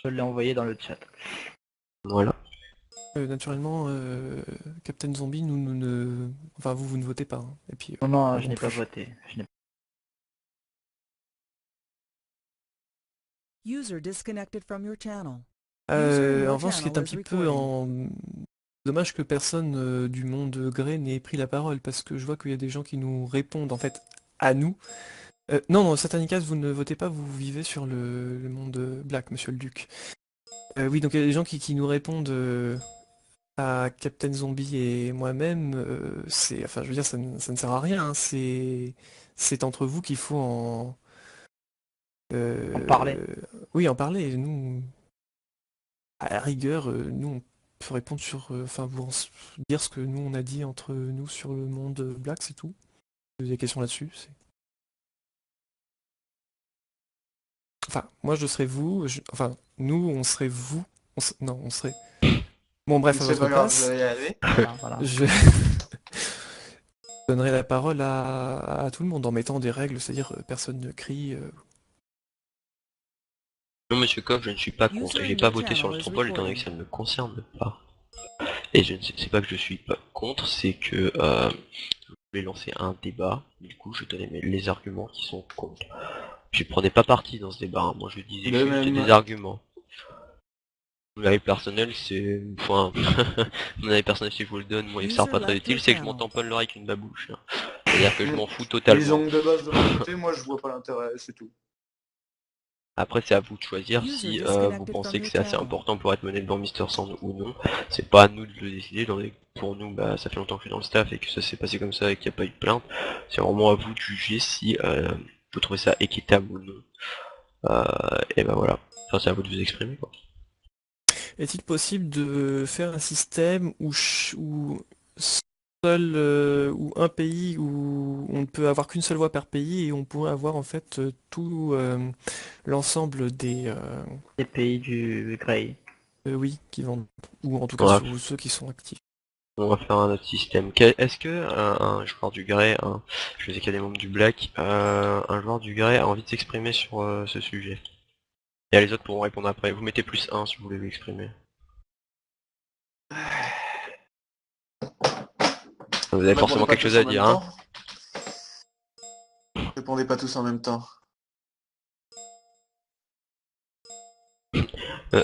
je l'ai envoyé dans le chat. Voilà. Naturellement, Captain Zombie, nous ne... Enfin, vous ne votez pas, hein. Et puis, Non, non, moi je non n'ai pas plus. voté. User disconnected from your channel. User in En your revanche, ce qui est un channel is petit peu recording. dommage que personne du monde grey n'ait pris la parole, parce que je vois qu'il y a des gens qui nous répondent, en fait, à nous. Non, non, Satanicas, vous ne votez pas, vous vivez sur le monde black, monsieur le duc. Oui, donc il y a des gens qui nous répondent à Captain Zombie et moi-même, enfin, je veux dire, ça ne sert à rien, hein, c'est entre vous qu'il faut En parler. oui, en parler. Nous, à la rigueur, nous, on peut répondre enfin, dire ce que nous, on a dit entre nous sur le monde Black, c'est tout. Vous avez des questions là-dessus, Enfin, moi, je serais vous, enfin, nous, on serait vous, non, on serait... Bon, bref, à C'est votre pas grave, vous place, allez y arriver. Voilà. je donnerai la parole à tout le monde en mettant des règles, c'est-à-dire personne ne crie. Non, monsieur Coff, je ne suis pas contre, et j'ai pas voté sur le Stropole étant donné que ça ne me concerne pas. Et je ne sais, c'est pas que je suis pas contre, c'est que je voulais lancer un débat, du coup je donnais les arguments qui sont contre. Je prenais pas parti dans ce débat, hein. Moi je disais De juste même. des arguments. Mon avis personnel, c'est... Enfin, mon avis personnel, si je vous le donne, moi il sert pas très utile, c'est que je m'en tamponne l'oreille avec une babouche. Hein. C'est-à-dire que je m'en fous totalement. Disons que de base de mon côté, moi je vois pas l'intérêt, c'est tout. Après, c'est à vous de choisir si vous pensez que c'est assez important pour être mené devant Mister Sand ou non. C'est pas à nous de le décider, pour nous, bah, ça fait longtemps que je suis dans le staff et que ça s'est passé comme ça et qu'il n'y a pas eu de plainte. C'est vraiment à vous de juger si vous trouvez ça équitable ou non. Et bah voilà. Enfin, c'est à vous de vous exprimer, quoi. Est-il possible de faire un système où seul ou un pays où on ne peut avoir qu'une seule voix par pays et on pourrait avoir en fait tout l'ensemble Les pays du Grey. oui qui vendent ou en tout cas Ouais. ceux qui sont actifs. On va faire un autre système. Est-ce que un joueur du Grey, je sais qu'il y a des membres du Black, un joueur du Grey a envie de s'exprimer sur ce sujet? Et les autres pourront répondre après. Vous mettez +1 si vous voulez vous exprimer. Vous avez forcément quelque chose à dire, hein. Répondez pas tous en même temps.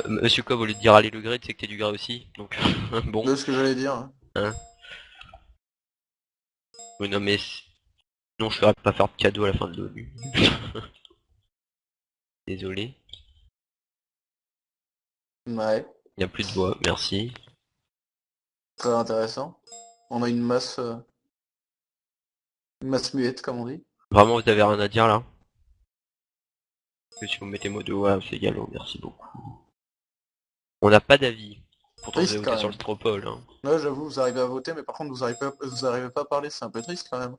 Monsieur Cobb, au lieu de dire allez le Grey, tu sais que t'es du Grey aussi, donc bon. De ce que j'allais dire. Hein. Oui, non mais non, je ferai pas faire de cadeau à la fin de l'ONU. Désolé. Ouais, Il n'y a plus de voix, merci. très intéressant. On a une masse muette, comme on dit. Vraiment, vous avez rien à dire là? Que si vous mettez mot de ouais, c'est égal, merci beaucoup. On n'a pas d'avis. Pourtant, vous Triste, avez quand voté sur même. le Stropole, hein. Là, j'avoue, vous arrivez à voter, mais par contre, vous arrivez pas à parler, c'est un peu triste quand même.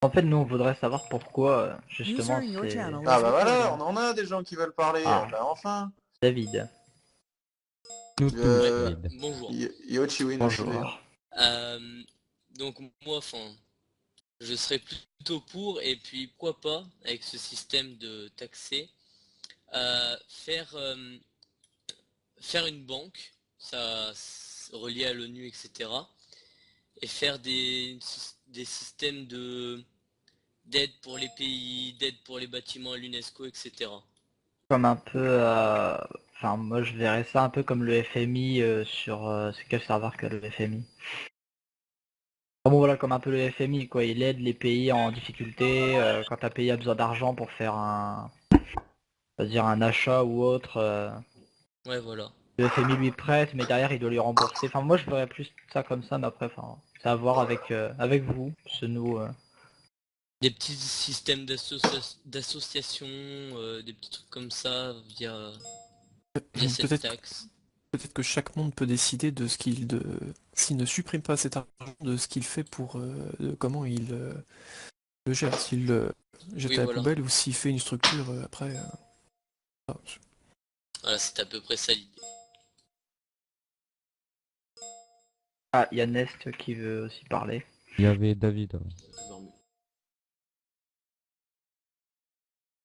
En fait, nous, on voudrait savoir pourquoi, justement, User in your c'est channel. Ah bah voilà, on en a des gens qui veulent parler, Ah. bah enfin. David. Nous Euh, tous. Bonjour. Yo Chiwin, Bonjour. Donc moi, enfin, je serais plutôt pour, et puis pourquoi pas, avec ce système de taxer, faire une banque, ça relié à l'ONU, etc. Et faire des systèmes d'aide pour les pays, d'aide pour les bâtiments à l'UNESCO, etc. Comme un peu, enfin, moi, je verrais ça un peu comme le FMI sur quel serveur que le FMI. Enfin, bon, voilà, comme un peu le FMI, quoi. Il aide les pays en difficulté quand un pays a besoin d'argent pour faire on va dire un achat ou autre. Ouais, voilà. Le FMI lui prête, mais derrière il doit lui rembourser. Enfin, moi je verrais plus ça comme ça, mais après, enfin, c'est à voir avec vous, ce nous. Des petits systèmes d'association, des petits trucs comme ça via cette Peut-être taxe. peut-être que chaque monde peut décider de ce s'il ne supprime pas cet argent, de ce qu'il fait pour de comment il le gère, s'il le jette Oui, à la voilà. poubelle ou s'il fait une structure après. Voilà, c'est à peu près ça l'idée. Ah, il y a Nest qui veut aussi parler. Il y avait David.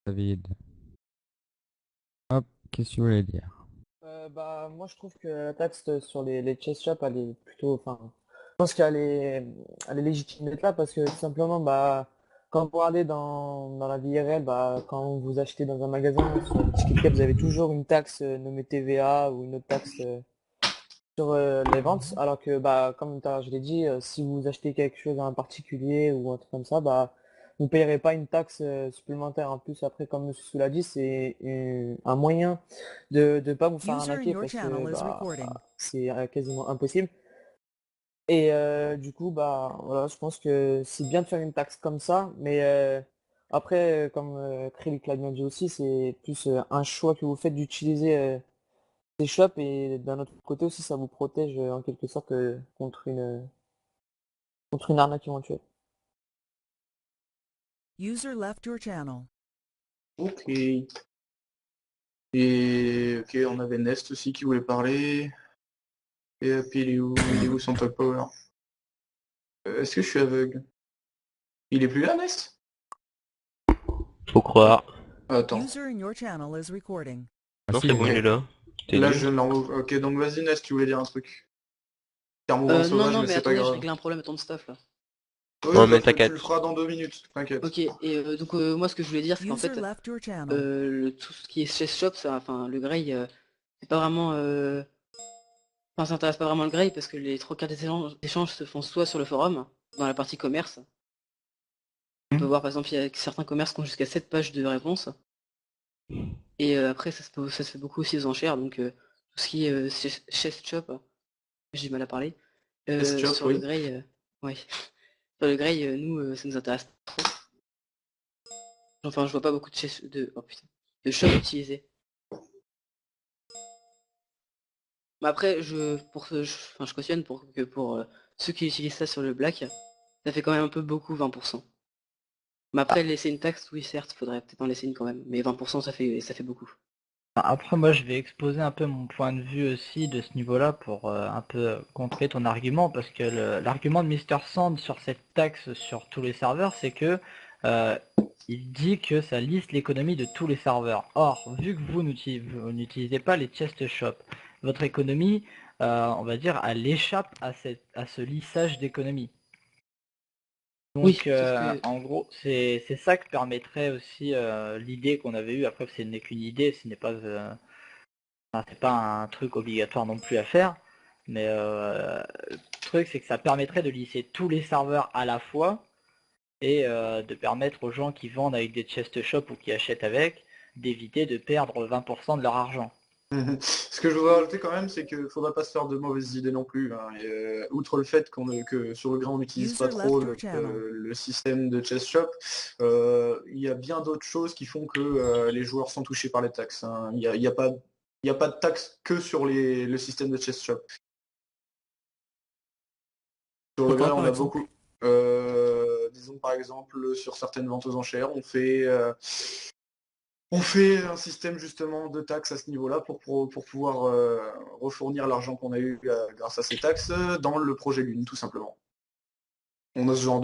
David. Hop, qu'est-ce que tu voulais dire? Bah moi je trouve que la taxe sur les chess shops elle est plutôt enfin je pense qu'elle est légitime d'être là parce que tout simplement bah quand vous regardez dans la vie réelle bah quand vous achetez dans un magasin sur les tickets vous avez toujours une taxe nommée TVA ou une autre taxe sur les ventes alors que bah comme tout à l'heure je l'ai dit si vous achetez quelque chose en particulier ou un truc comme ça bah vous payerez pas une taxe supplémentaire. En plus, après, comme M. Sou l'a dit, c'est un moyen de ne pas vous faire User in arnaquer your parce channel que is bah, recording. c'est quasiment impossible. Et du coup, bah voilà, je pense que c'est bien de faire une taxe comme ça, mais après, comme Krilik l'a bien dit aussi, c'est plus un choix que vous faites d'utiliser ces shops, et d'un autre côté aussi, ça vous protège en quelque sorte contre une arnaque éventuelle. User left your channel. Ok. Et ok, on avait Nest aussi qui voulait parler. Et puis il est où son top power? Est-ce que je suis aveugle? Il est plus là, Nest? Faut croire. Attends. User in your channel is recording. Ah, Non, si, c'est bon, ok. il est là. T'es Là, nul. je l'envoie. Ok, donc vas-y, Nest, tu voulais dire un truc. C'est un mouvement Non, sauvage, non, mais mais c'est pas attendez, je grave. règle un problème à ton staff là. Oui, Non, bah, mais tu t'inquiète. le feras dans 2 minutes, t'inquiète. Ok, et donc moi ce que je voulais dire c'est qu'en User fait, left your channel. tout ce qui est chess shop, enfin le Grey, c'est pas vraiment... Enfin ça intéresse pas vraiment le Grey parce que les 3 quarts des échanges se font soit sur le forum, dans la partie commerce. On peut voir par exemple il y a certains commerces qui ont jusqu'à 7 pages de réponses. Et après ça se fait beaucoup aussi aux enchères, donc tout ce qui est chess shop, j'ai du mal à parler. Chess shop, Sur le oui. Grey, ouais. Sur le Grey, nous ça nous intéresse pas trop. Enfin je vois pas beaucoup oh putain, de shops utilisés. Mais après, je cautionne pour ceux qui utilisent ça sur le black, ça fait quand même un peu beaucoup, 20%. Mais après, laisser une taxe, oui, certes, faudrait peut-être en laisser une quand même. Mais 20%, ça fait beaucoup. Après, moi, je vais exposer un peu mon point de vue aussi de ce niveau-là pour un peu contrer ton argument, parce que l'argument de Mister Sand sur cette taxe sur tous les serveurs, c'est que il dit que ça lisse l'économie de tous les serveurs. Or, vu que vous n'utilisez pas les chest shops, votre économie, on va dire, elle échappe à ce lissage d'économie. Donc, Oui, sauf que... en gros, c'est ça que permettrait aussi l'idée qu'on avait eue. Après, ce n'est qu'une idée, ce n'est pas... Enfin, c'est pas un truc obligatoire non plus à faire, mais le truc c'est que ça permettrait de lisser tous les serveurs à la fois et de permettre aux gens qui vendent avec des chest shops ou qui achètent avec d'éviter de perdre 20% de leur argent. Ce que je voudrais rajouter quand même, c'est qu'il ne faudrait pas se faire de mauvaises idées non plus, hein. Et, outre le fait que sur le grain on n'utilise pas User trop left your channel. le système de chess shop, il y a bien d'autres choses qui font que les joueurs sont touchés par les taxes, hein. Il n'y a pas de taxes que sur le système de chess shop. Sur le grain, on a beaucoup. Disons par exemple sur certaines ventes aux enchères, on fait un système justement de taxes à ce niveau-là pour pouvoir refournir l'argent qu'on a eu grâce à ces taxes dans le projet Lune, tout simplement. On a ce genre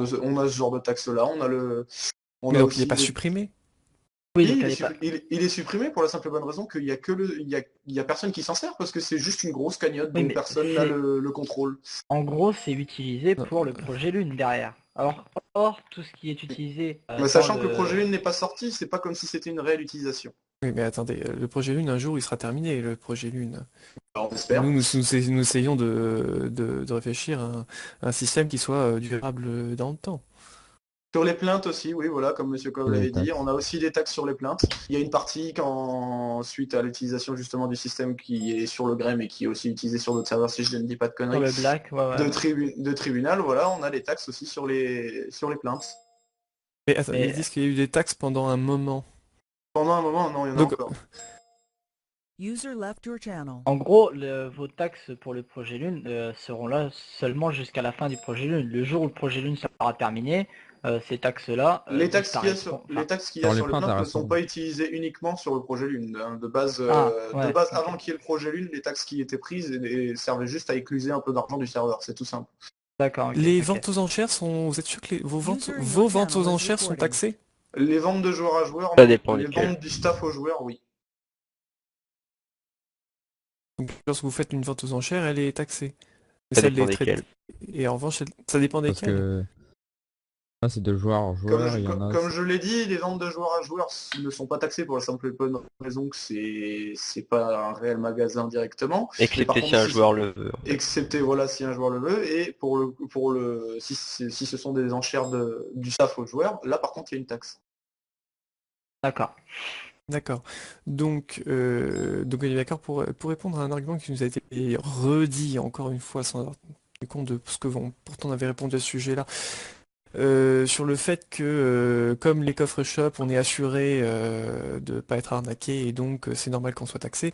de taxes-là, Mais donc il n'est pas supprimé? Oui, il est supprimé pour la simple et bonne raison qu'il y a personne qui s'en sert parce que c'est juste une grosse cagnotte dont personne n'a le contrôle. En gros, c'est utilisé pour le projet Lune derrière. Or, tout ce qui est utilisé... Mais sachant que le projet Lune n'est pas sorti, c'est pas comme si c'était une réelle utilisation. Oui, mais attendez, le projet Lune, un jour, il sera terminé, le projet Lune. On espère. Nous essayons de réfléchir à un système qui soit durable dans le temps. Sur les plaintes aussi, oui, voilà, comme Monsieur Cobb l'avait dit, on a aussi des taxes sur les plaintes. Il y a une partie suite à l'utilisation justement du système qui est sur le grey mais qui est aussi utilisé sur d'autres serveurs, si je ne dis pas de conneries. Sur le black, de tribunal, voilà, on a des taxes aussi sur les plaintes. Mais attends, ils disent qu'il y a eu des taxes pendant un moment. Pendant un moment, non, il y en a encore. User left your channel. En gros, vos taxes pour le projet Lune seront là seulement jusqu'à la fin du projet Lune. Le jour où le projet Lune sera terminé, ces taxes-là... les taxes qu'il y a sur les plaintes ne sont pas utilisées uniquement sur le projet Lune. De base, avant qu'il y ait le projet Lune, les taxes qui étaient prises servaient juste à écluser un peu d'argent du serveur, c'est tout simple. D'accord. Les ventes aux enchères sont... Vous êtes sûr que vos ventes aux enchères sont taxées? Les ventes de joueur à joueur, ça dépend les ventes du staff aux joueurs, oui. Donc, lorsque vous faites une vente aux enchères, elle est taxée. Ça dépend desquelles. Et en revanche, ça dépend desquelles. Parce que... Ah, c'est de joueur en joueur, Comme je l'ai dit, les ventes de joueur à joueur ne sont pas taxées pour la simple et bonne raison que c'est pas un réel magasin directement. Excepté si un joueur le veut. Excepté voilà si un joueur le veut, et si ce sont des enchères du staff aux joueurs, là par contre il y a une taxe. D'accord. Donc on est d'accord pour répondre à un argument qui nous a été redit encore une fois sans avoir compte de ce que pourtant on avait répondu à ce sujet-là. Sur le fait que comme les coffres shop, on est assuré de ne pas être arnaqué et donc c'est normal qu'on soit taxé.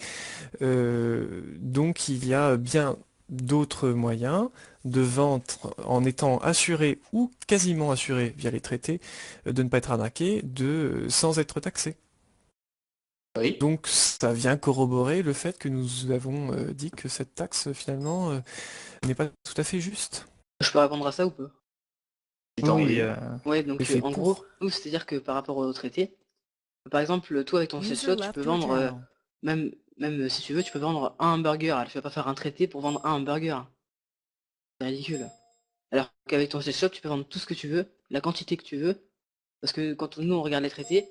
Donc il y a bien d'autres moyens de vendre en étant assuré ou quasiment assuré via les traités de ne pas être arnaqué sans être taxé. Oui. Donc ça vient corroborer le fait que nous avons dit que cette taxe finalement n'est pas tout à fait juste. Je peux répondre à ça ou pas? Oui. Ouais, donc fait en pour. gros, nous, c'est-à-dire que par rapport au traité, par exemple, toi avec ton User slot, tu left peux your vendre, channel. même si tu veux, tu peux vendre un hamburger. Tu vas pas faire un traité pour vendre un hamburger. C'est ridicule. Alors qu'avec ton shop, tu peux vendre tout ce que tu veux, la quantité que tu veux, parce que quand nous on regarde les traités,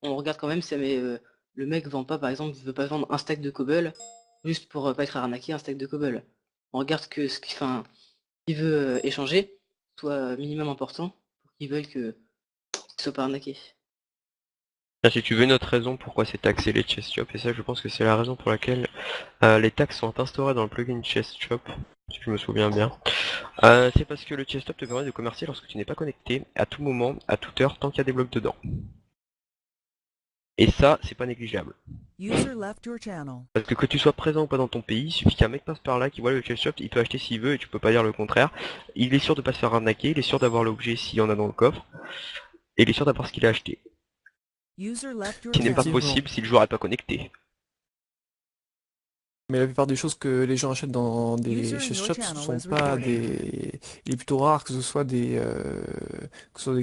on regarde quand même si le mec vend pas, par exemple, veut pas vendre un stack de cobble, juste pour pas être arnaqué un stack de cobble. On regarde que qu'il veut échanger soit minimum important pour qu'ils veulent qu'il soit pas arnaqué. Si tu veux une autre raison pourquoi c'est taxé les chest shops, et ça je pense que c'est la raison pour laquelle les taxes sont instaurées dans le plugin chest shop, si je me souviens bien, c'est parce que le chest shop te permet de commercer lorsque tu n'es pas connecté, à tout moment, à toute heure, tant qu'il y a des blocs dedans. Et ça, c'est pas négligeable. User left your channel. Parce que tu sois présent ou pas dans ton pays, il suffit qu'un mec passe par là, qui voit le chest shop, il peut acheter s'il veut et tu peux pas dire le contraire. Il est sûr de pas se faire arnaquer, il est sûr d'avoir l'objet s'il y en a dans le coffre, et il est sûr d'avoir ce qu'il a acheté. User left your Ce qui n'est pas channel. possible si le joueur n'est pas connecté. Mais la plupart des choses que les gens achètent dans des chest shops ne sont pas des... Il est plutôt rare que ce soit des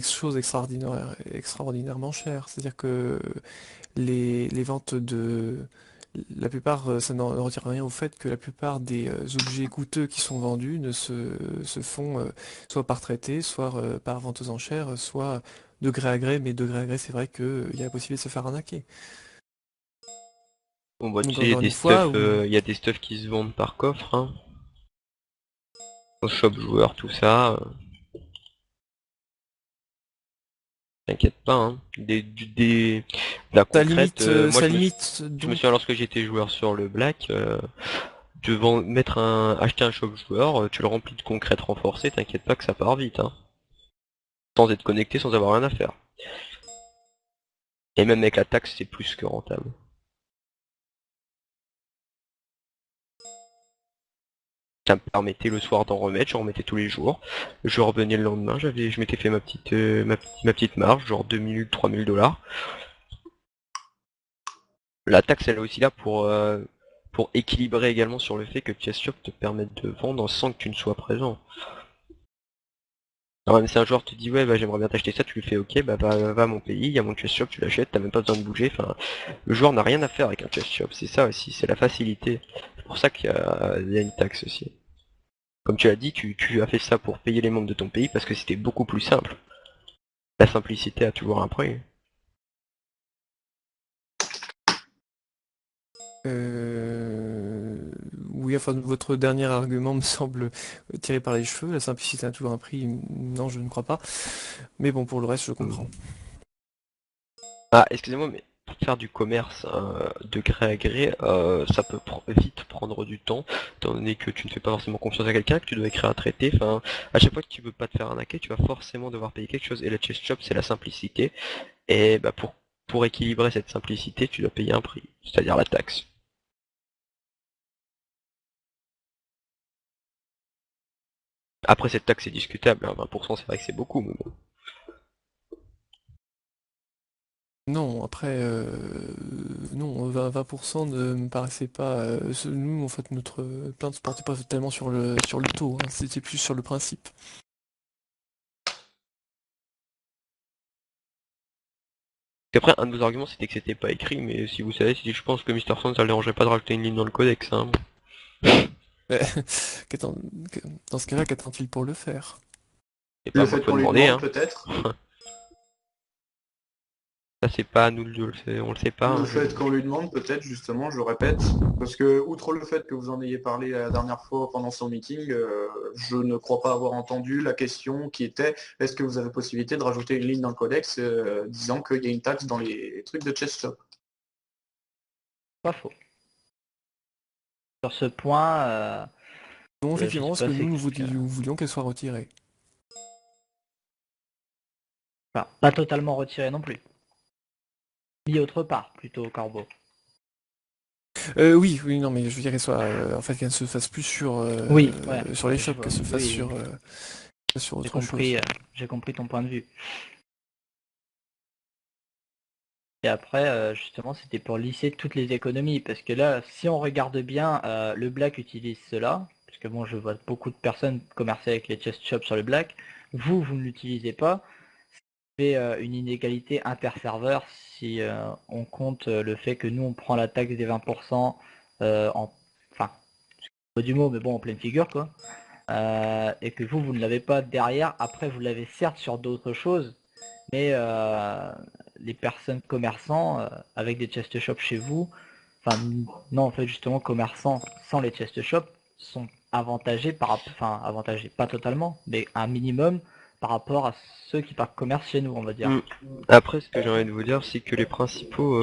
choses extraordinairement chères. C'est-à-dire que les ventes de... La plupart, ça ne retire rien au fait que la plupart des objets coûteux qui sont vendus se font soit par traité, soit par vente aux enchères, soit de gré à gré, mais de gré à gré, c'est vrai qu'il y a la possibilité de se faire arnaquer. Bon bah tu Donc sais, il y a encore des une fois, stuff, y a des stuffs qui se vendent par coffre, hein. Au shop joueur, tout ça. T'inquiète pas, hein. De la concrète, moi ça je me limite je me donc souviens lorsque j'étais joueur sur le Black, devant acheter un shop joueur, tu le remplis de concrète renforcée, t'inquiète pas que ça part vite, hein. Sans être connecté, sans avoir rien à faire. Et même avec la taxe, c'est plus que rentable. Ça me permettait le soir d'en remettre, j'en remettais tous les jours. Je revenais le lendemain, je m'étais fait ma petite marge, genre 2000, 3000 $. La taxe elle est aussi là pour équilibrer également sur le fait que Chess Shop te permette de vendre sans que tu ne sois présent. Alors même si un joueur te dit ouais bah j'aimerais bien t'acheter ça, tu lui fais ok bah va à mon pays, il y a mon Chess Shop, tu l'achètes, t'as même pas besoin de bouger, enfin le joueur n'a rien à faire avec un Chess Shop, c'est ça aussi, c'est la facilité. C'est pour ça il y a une taxe aussi. Comme tu l'as dit, tu as fait ça pour payer les membres de ton pays parce que c'était beaucoup plus simple. La simplicité a toujours un prix. Oui, enfin votre dernier argument me semble tiré par les cheveux. La simplicité a toujours un prix. Non, je ne crois pas. Mais bon, pour le reste, je comprends. Ah, excusez-moi, mais pour faire du commerce de gré à gré, ça peut vite prendre du temps, étant donné que tu ne fais pas forcément confiance à quelqu'un, que tu dois écrire un traité, enfin, à chaque fois que tu veux pas te faire arnaquer, tu vas forcément devoir payer quelque chose, et la chest shop, c'est la simplicité, et bah pour équilibrer cette simplicité, tu dois payer un prix, c'est-à-dire la taxe. Après, cette taxe est discutable, hein, 20% c'est vrai que c'est beaucoup, mais bon. Non, après, non, 20% ne me paraissait pas. Nous, en fait, notre plainte se portait pas tellement sur le taux, hein, c'était plus sur le principe. Après, un de vos arguments c'était que c'était pas écrit, mais si vous savez, si je pense que Mr. Sand ça le dérangerait pas de rajouter une ligne dans le codex, hein. Dans ce cas-là, qu'attend-il pour le faire? C'est pas Le à moi fait qu'il faut qu'on lui demander, demande hein. peut-être. Ça c'est pas à nous on le sait pas, Le hein, fait qu'on lui demande peut-être, justement, je le répète, parce que outre le fait que vous en ayez parlé la dernière fois pendant son meeting, je ne crois pas avoir entendu la question qui était est-ce que vous avez possibilité de rajouter une ligne dans le codex disant qu'il y a une taxe dans les trucs de chest shop. Pas faux. Sur ce point, Non, effectivement, je sais parce que pas, nous c'est- nous voulions qu'elle soit retirée. Enfin, pas totalement retiré non plus. Mis autre part, plutôt, Corbeau. Oui, oui, non, mais je veux dire qu'elle soit, en fait, qu'elle ne se fasse plus Oui, ouais. sur les Je shops, vois. qu'elle se fasse Oui, sur j'ai autre chose. compris, j'ai compris ton point de vue. Et après, justement, c'était pour lisser toutes les économies, parce que là, si on regarde bien, le Black utilise cela, parce que bon, je vois beaucoup de personnes commercer avec les chest shops sur le Black. Vous ne l'utilisez pas. C'est une inégalité interserveur si on compte le fait que nous, on prend la taxe des 20% enfin, pas du mot, mais bon, en pleine figure, quoi. Et que vous ne l'avez pas derrière. Après, vous l'avez certes sur d'autres choses, mais les personnes commerçants avec des chest shops chez vous, enfin non, en fait justement commerçants sans les chest shops sont avantagés enfin avantagés, pas totalement, mais un minimum par rapport à ceux qui par commerce chez nous, on va dire. Après, ce que j'ai envie de vous dire, c'est que les principaux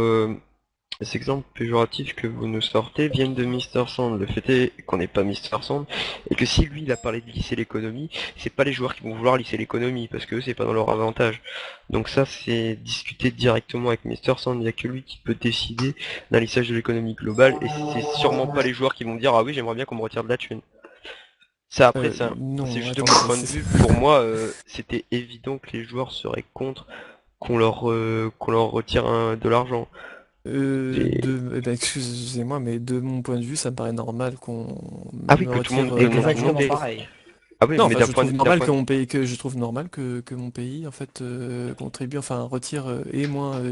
exemples péjoratifs que vous nous sortez viennent de Mr. Sand. Le fait est qu'on n'est pas Mr. Sand, et que si lui il a parlé de lisser l'économie, c'est pas les joueurs qui vont vouloir lisser l'économie, parce que eux, c'est pas dans leur avantage. Donc ça, c'est discuter directement avec Mr. Sand, il n'y a que lui qui peut décider d'un lissage de l'économie globale, et c'est sûrement pas les joueurs qui vont dire ah oui, j'aimerais bien qu'on me retire de la thune. Ça après, Non, c'est juste de attends, mon point de vue. Pour moi, c'était évident que les joueurs seraient contre qu'on leur retire de l'argent. Excusez-moi, mais de mon point de vue, ça me paraît normal qu'on Ah oui, me que tout le monde retire demande Exactement remonter. pareil. Ah oui, non, mais enfin, d'un je point trouve de normal d'un que point- mon pays, que je trouve normal que mon pays, en fait, contribue, enfin, retire et moins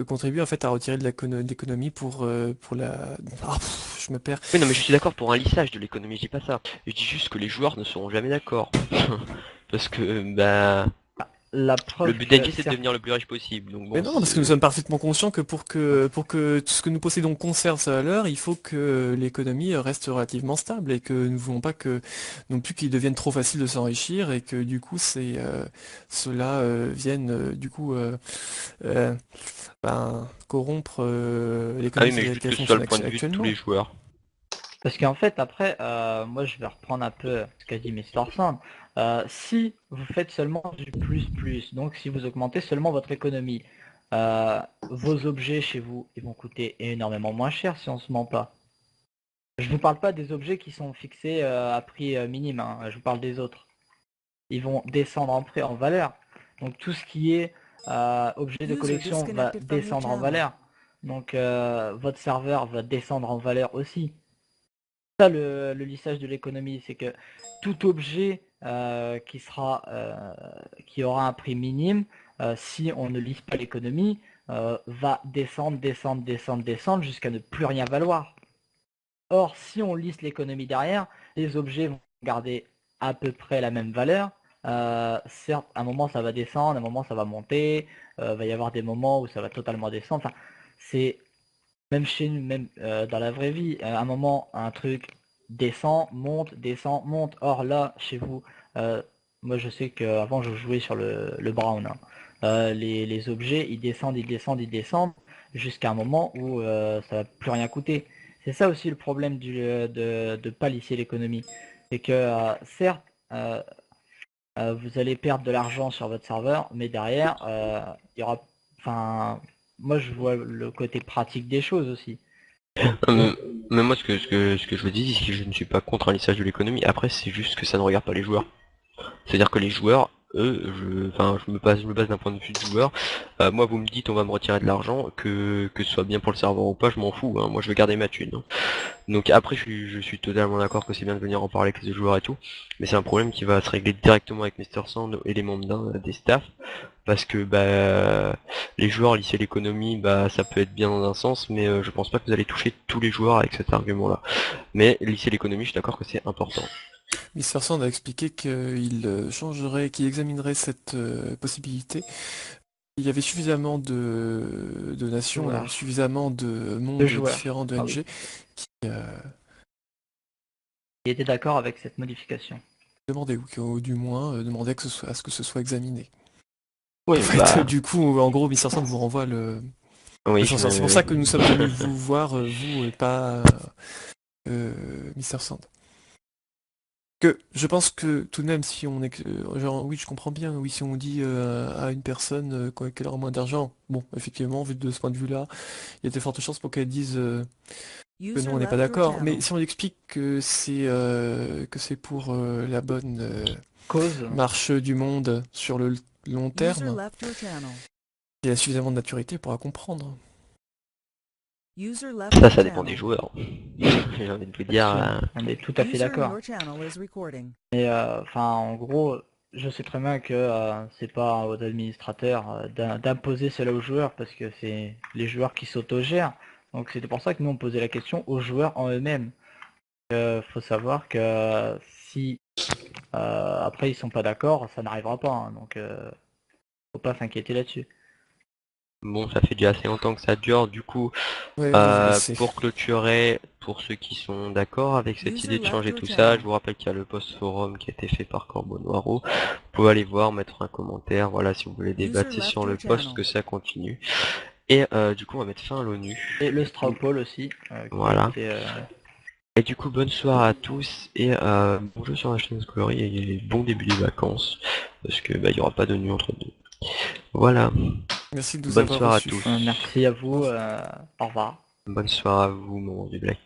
contribue en fait à retirer de l'économie pour la. Ah, je me perds. Oui, non, mais je suis d'accord pour un lissage de l'économie, je dis pas ça. Je dis juste que les joueurs ne seront jamais d'accord. Parce que, bah, La le preuve but que d'NG, c'est de certes, devenir le plus riche possible. Donc Mais bon, non, parce que nous sommes parfaitement conscients que pour que tout ce que nous possédons conserve sa valeur, il faut que l'économie reste relativement stable et que nous ne voulons pas que non plus qu'il devienne trop facile de s'enrichir et que du coup cela vienne du coup corrompre ah oui, l'économie mais telle juste qu'elle que ce soit fonctionne le point de vue de tous actuellement. les joueurs. parce qu'en fait après, moi je vais reprendre un peu ce qu'a dit Mr. Sand. Si vous faites seulement du plus, donc si vous augmentez seulement votre économie, vos objets chez vous, ils vont coûter énormément moins cher si on se ment pas. Je vous parle pas des objets qui sont fixés à prix minime, hein, je vous parle des autres. Ils vont descendre en prix, en valeur. Donc tout ce qui est objet de User collection va disconnected from your descendre en channel. valeur. Donc votre serveur va descendre en valeur aussi. Ça le lissage de l'économie, c'est que tout objet qui aura un prix minime, si on ne lisse pas l'économie, va descendre jusqu'à ne plus rien valoir. Or, si on lisse l'économie derrière, les objets vont garder à peu près la même valeur. Certes, à un moment ça va descendre, à un moment ça va monter, va y avoir des moments où ça va totalement descendre. Enfin, c'est même chez nous, même dans la vraie vie, à un moment un truc descend, monte, monte. Or là, chez vous, moi je sais qu'avant je jouais sur le Brown, hein. Les objets ils descendent, jusqu'à un moment où ça va plus rien coûter. C'est ça aussi le problème de pas lisser l'économie. C'est que certes, vous allez perdre de l'argent sur votre serveur, mais derrière, il y aura. Enfin, moi je vois le côté pratique des choses aussi. Mais moi, ce que je vous dis, c'est que je ne suis pas contre un lissage de l'économie. Après, c'est juste que ça ne regarde pas les joueurs. C'est-à-dire que les joueurs, eux, je me base d'un point de vue de joueur. Moi, vous me dites, on va me retirer de l'argent, que ce soit bien pour le serveur ou pas, je m'en fous. Hein. Moi, je veux garder ma thune. Hein. Donc après, je suis totalement d'accord que c'est bien de venir en parler avec les joueurs et tout, mais c'est un problème qui va se régler directement avec Mr. Sand et les membres des staffs, parce que bah les joueurs lisser l'économie, bah ça peut être bien dans un sens, mais je pense pas que vous allez toucher tous les joueurs avec cet argument-là. Mais lisser l'économie, je suis d'accord que c'est important. Mr. Sand a expliqué qu'il changerait, qu'il examinerait cette possibilité. Il y avait suffisamment de nations, Joueurs. suffisamment de mondes différents de NG qui Il était d'accord avec cette modification. demandaient, ou du moins demandaient à ce que ce soit examiné. Oui, En fait, du coup, en gros, Mr. Sand vous renvoie le oui, chanceur. C'est pour ça que nous sommes venus vous voir, vous, et pas Mister Sand. Que je pense que tout de même, si on est genre, oui, je comprends bien, oui, si on dit à une personne qu'elle aura moins d'argent, bon, effectivement, vu de ce point de vue-là, il y a de fortes chances pour qu'elle dise que non, on n'est pas d'accord. Mais si on explique que c'est pour la bonne Cause. marche du monde sur le long terme, il y a suffisamment de maturité pour comprendre. Ça dépend des joueurs. J'ai envie de vous dire. On est tout à fait d'accord. Mais enfin, en gros, je sais très bien que c'est pas aux administrateurs d'imposer cela aux joueurs parce que c'est les joueurs qui s'autogèrent. Donc c'était pour ça que nous on posait la question aux joueurs en eux-mêmes. Faut savoir que si après ils sont pas d'accord, ça n'arrivera pas. Hein, donc faut pas s'inquiéter là-dessus. Bon, ça fait déjà assez longtemps que ça dure, du coup, pour clôturer, pour ceux qui sont d'accord avec cette idée de changer tout ça, je vous rappelle qu'il y a le post forum qui a été fait par Corbeau Noiro. Vous pouvez aller voir, mettre un commentaire, voilà, si vous voulez débattre, c'est sur le post que ça continue. Et du coup, on va mettre fin à l'ONU. Et le Strawpoll aussi. Voilà. Et du coup, bonne soirée à tous, et bon jeu sur la chaîne Glory, et bon début des vacances, parce que il y aura pas d'ONU entre deux. Voilà. Merci de nous Bonne avoir soirée reçus. à tous. Merci à vous. Au revoir. Bonne soirée à vous, mon du Black.